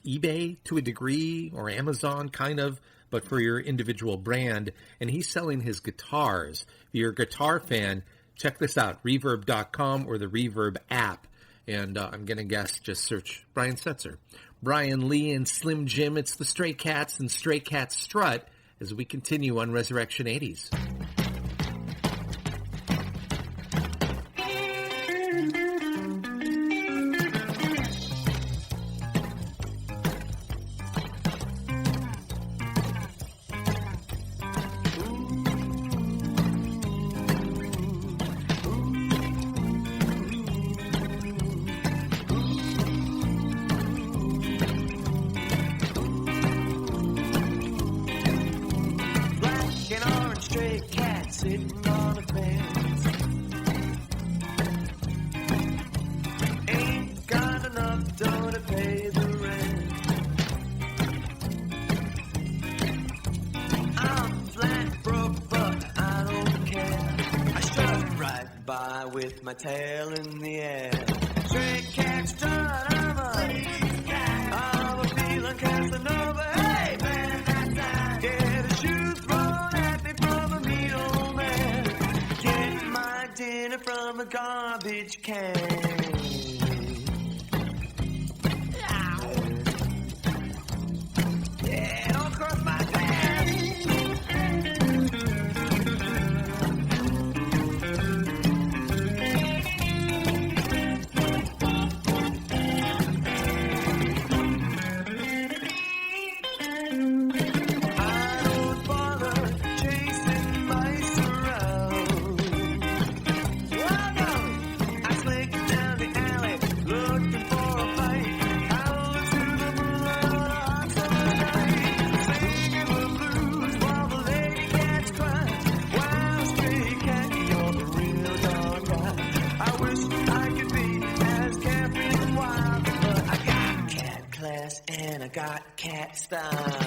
eBay to a degree, or Amazon kind of, but for your individual brand. And he's selling his guitars. If you're a guitar fan, check this out, reverb.com or the Reverb app. And I'm going to guess, just search Brian Setzer. Brian Lee and Slim Jim, it's the Stray Cats and Stray Cats Strut as we continue on Resurrection 80s. With my tail in the air, stray cat strut, I'm a feeling Casanova. Hey man, that's that. Get a shoe thrown at me from a mean old man. Get my dinner from a garbage can. Yeah, don't cross my path. And I got cat style.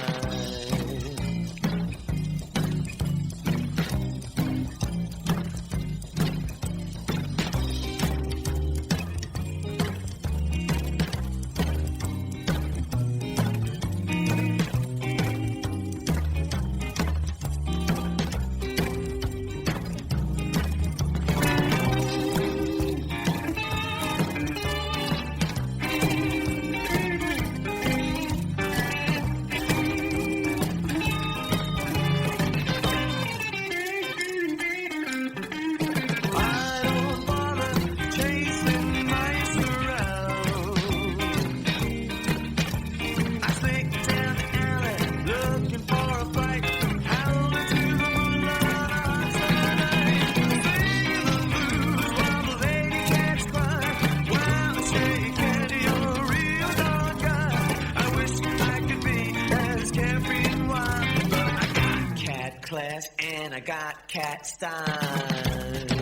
And I got cat style.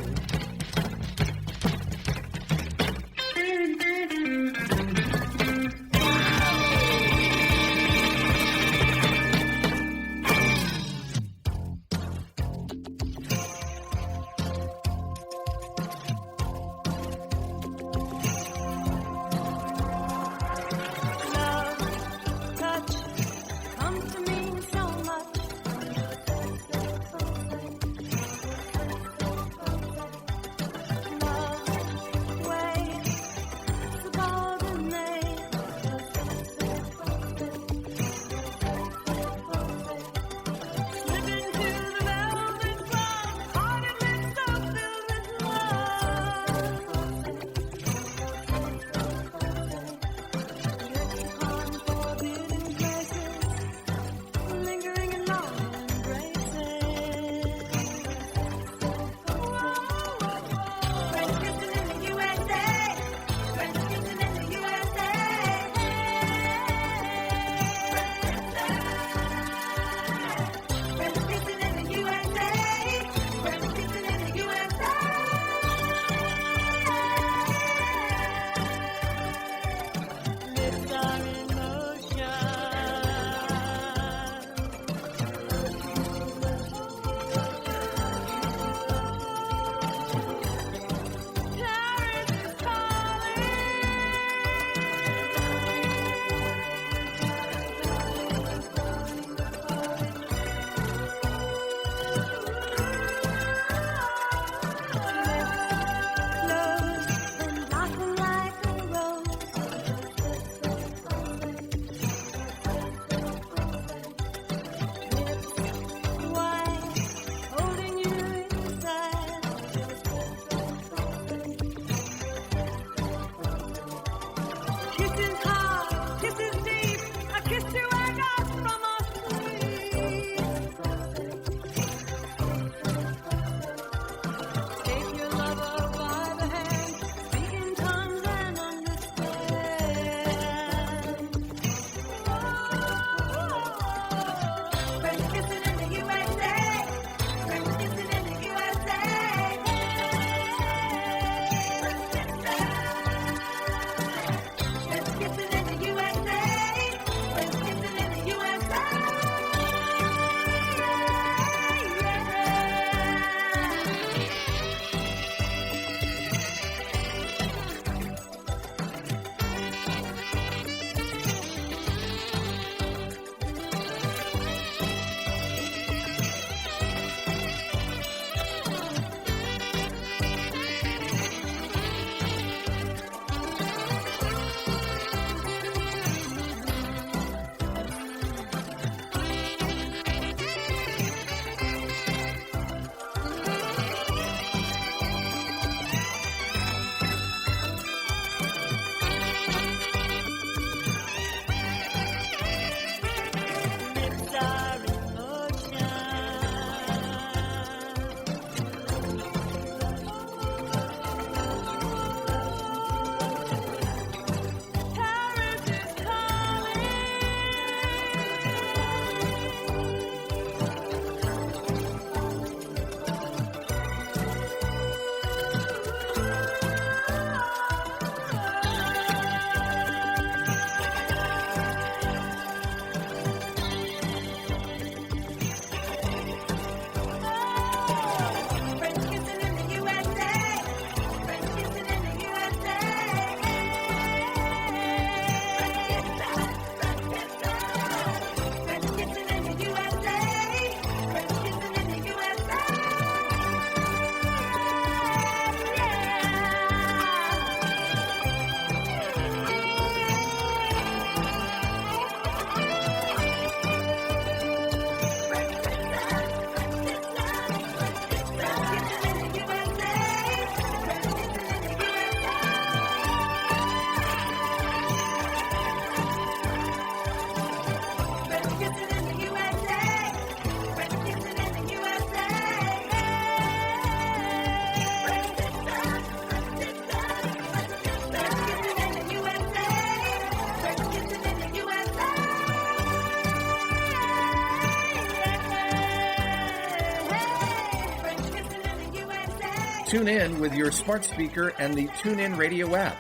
Tune in with your smart speaker and the TuneIn Radio app.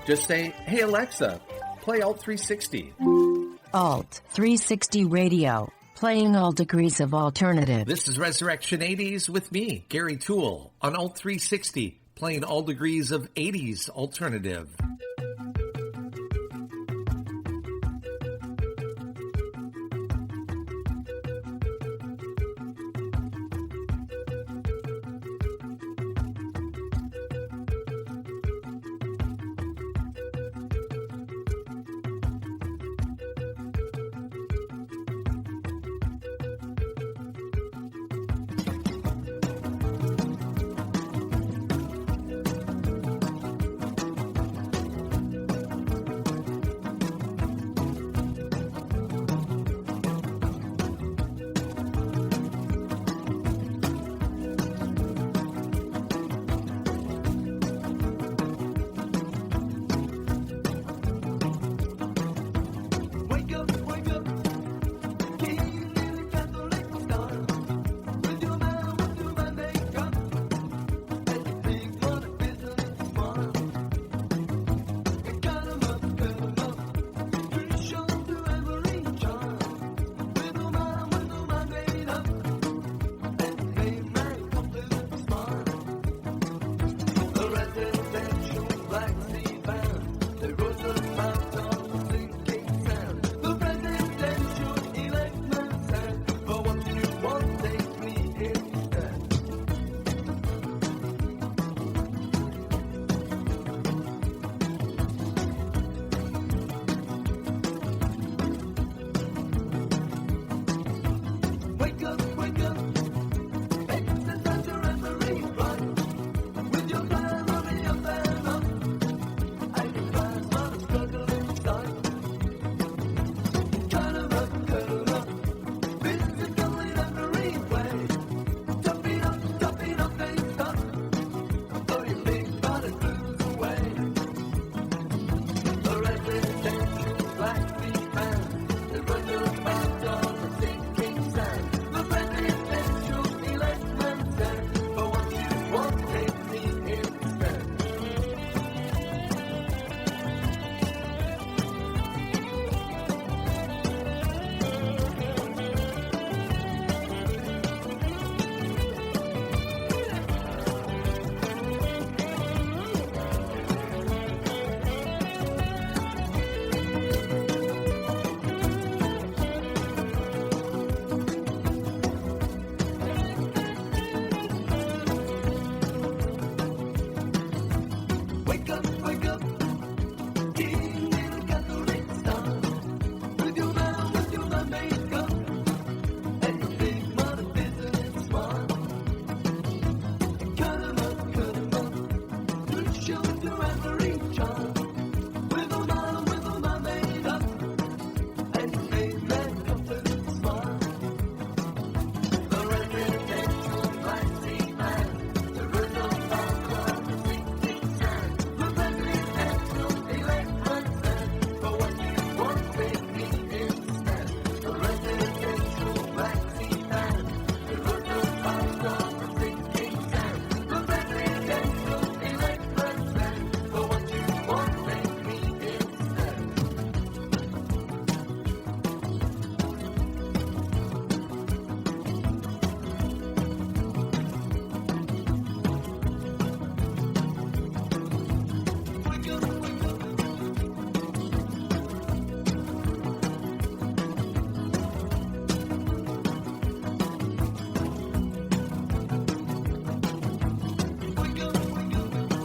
Just say, "Hey Alexa, play Alt 360." Alt 360 Radio, playing all degrees of alternative. This is Resurrection 80s with me, Gary Thull, on Alt 360, playing all degrees of 80s alternative.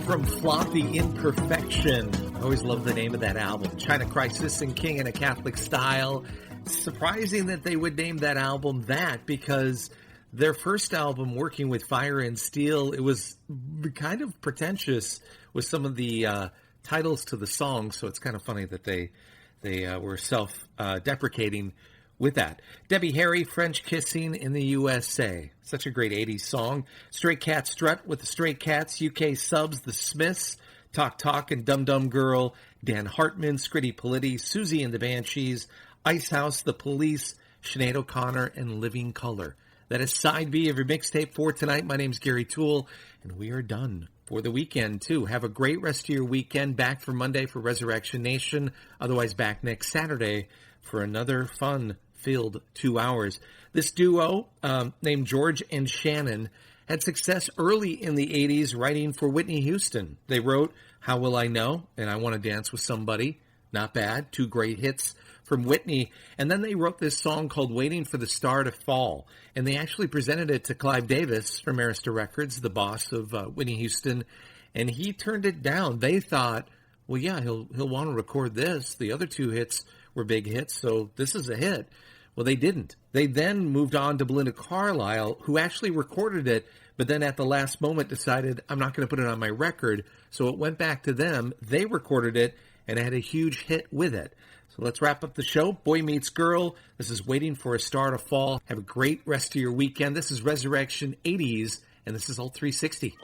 From Floppy Imperfection. I always love the name of that album. China Crisis and King in a Catholic Style. Surprising that they would name that album that, because their first album, Working with Fire and Steel, it was kind of pretentious with some of the titles to the songs, so it's kind of funny that they were self-deprecating with that. Debbie Harry, French Kissing in the USA. Such a great 80s song. Stray Cat Strut with the Stray Cats, UK Subs, The Smiths, Talk Talk and Dum Dum Girl, Dan Hartman, Scritti Politti, Susie and the Banshees, Ice House, The Police, Sinead O'Connor, and Living Color. That is side B of your mixtape for tonight. My name's Gary Thull, and we are done for the weekend, too. Have a great rest of your weekend. Back for Monday for Resurrection Nation. Otherwise, back next Saturday for another fun-filled 2 hours. This duo, named George and Shannon, had success early in the 80s writing for Whitney Houston. They wrote How Will I Know and I Want to Dance with Somebody. Not bad. 2 great hits from Whitney. And then they wrote this song called Waiting for the Star to Fall. And they actually presented it to Clive Davis from Arista Records, the boss of Whitney Houston. And he turned it down. They thought, well, yeah, he'll want to record this. The other 2 hits were big hits, so this is a hit. Well, they didn't. They then moved on to Belinda Carlisle, who actually recorded it, but then at the last moment decided, I'm not going to put it on my record. So it went back to them. They recorded it and had a huge hit with it. So let's wrap up the show. Boy Meets Girl. This is Waiting for a Star to Fall. Have a great rest of your weekend. This is Resurrection 80s, and this is Alt 360.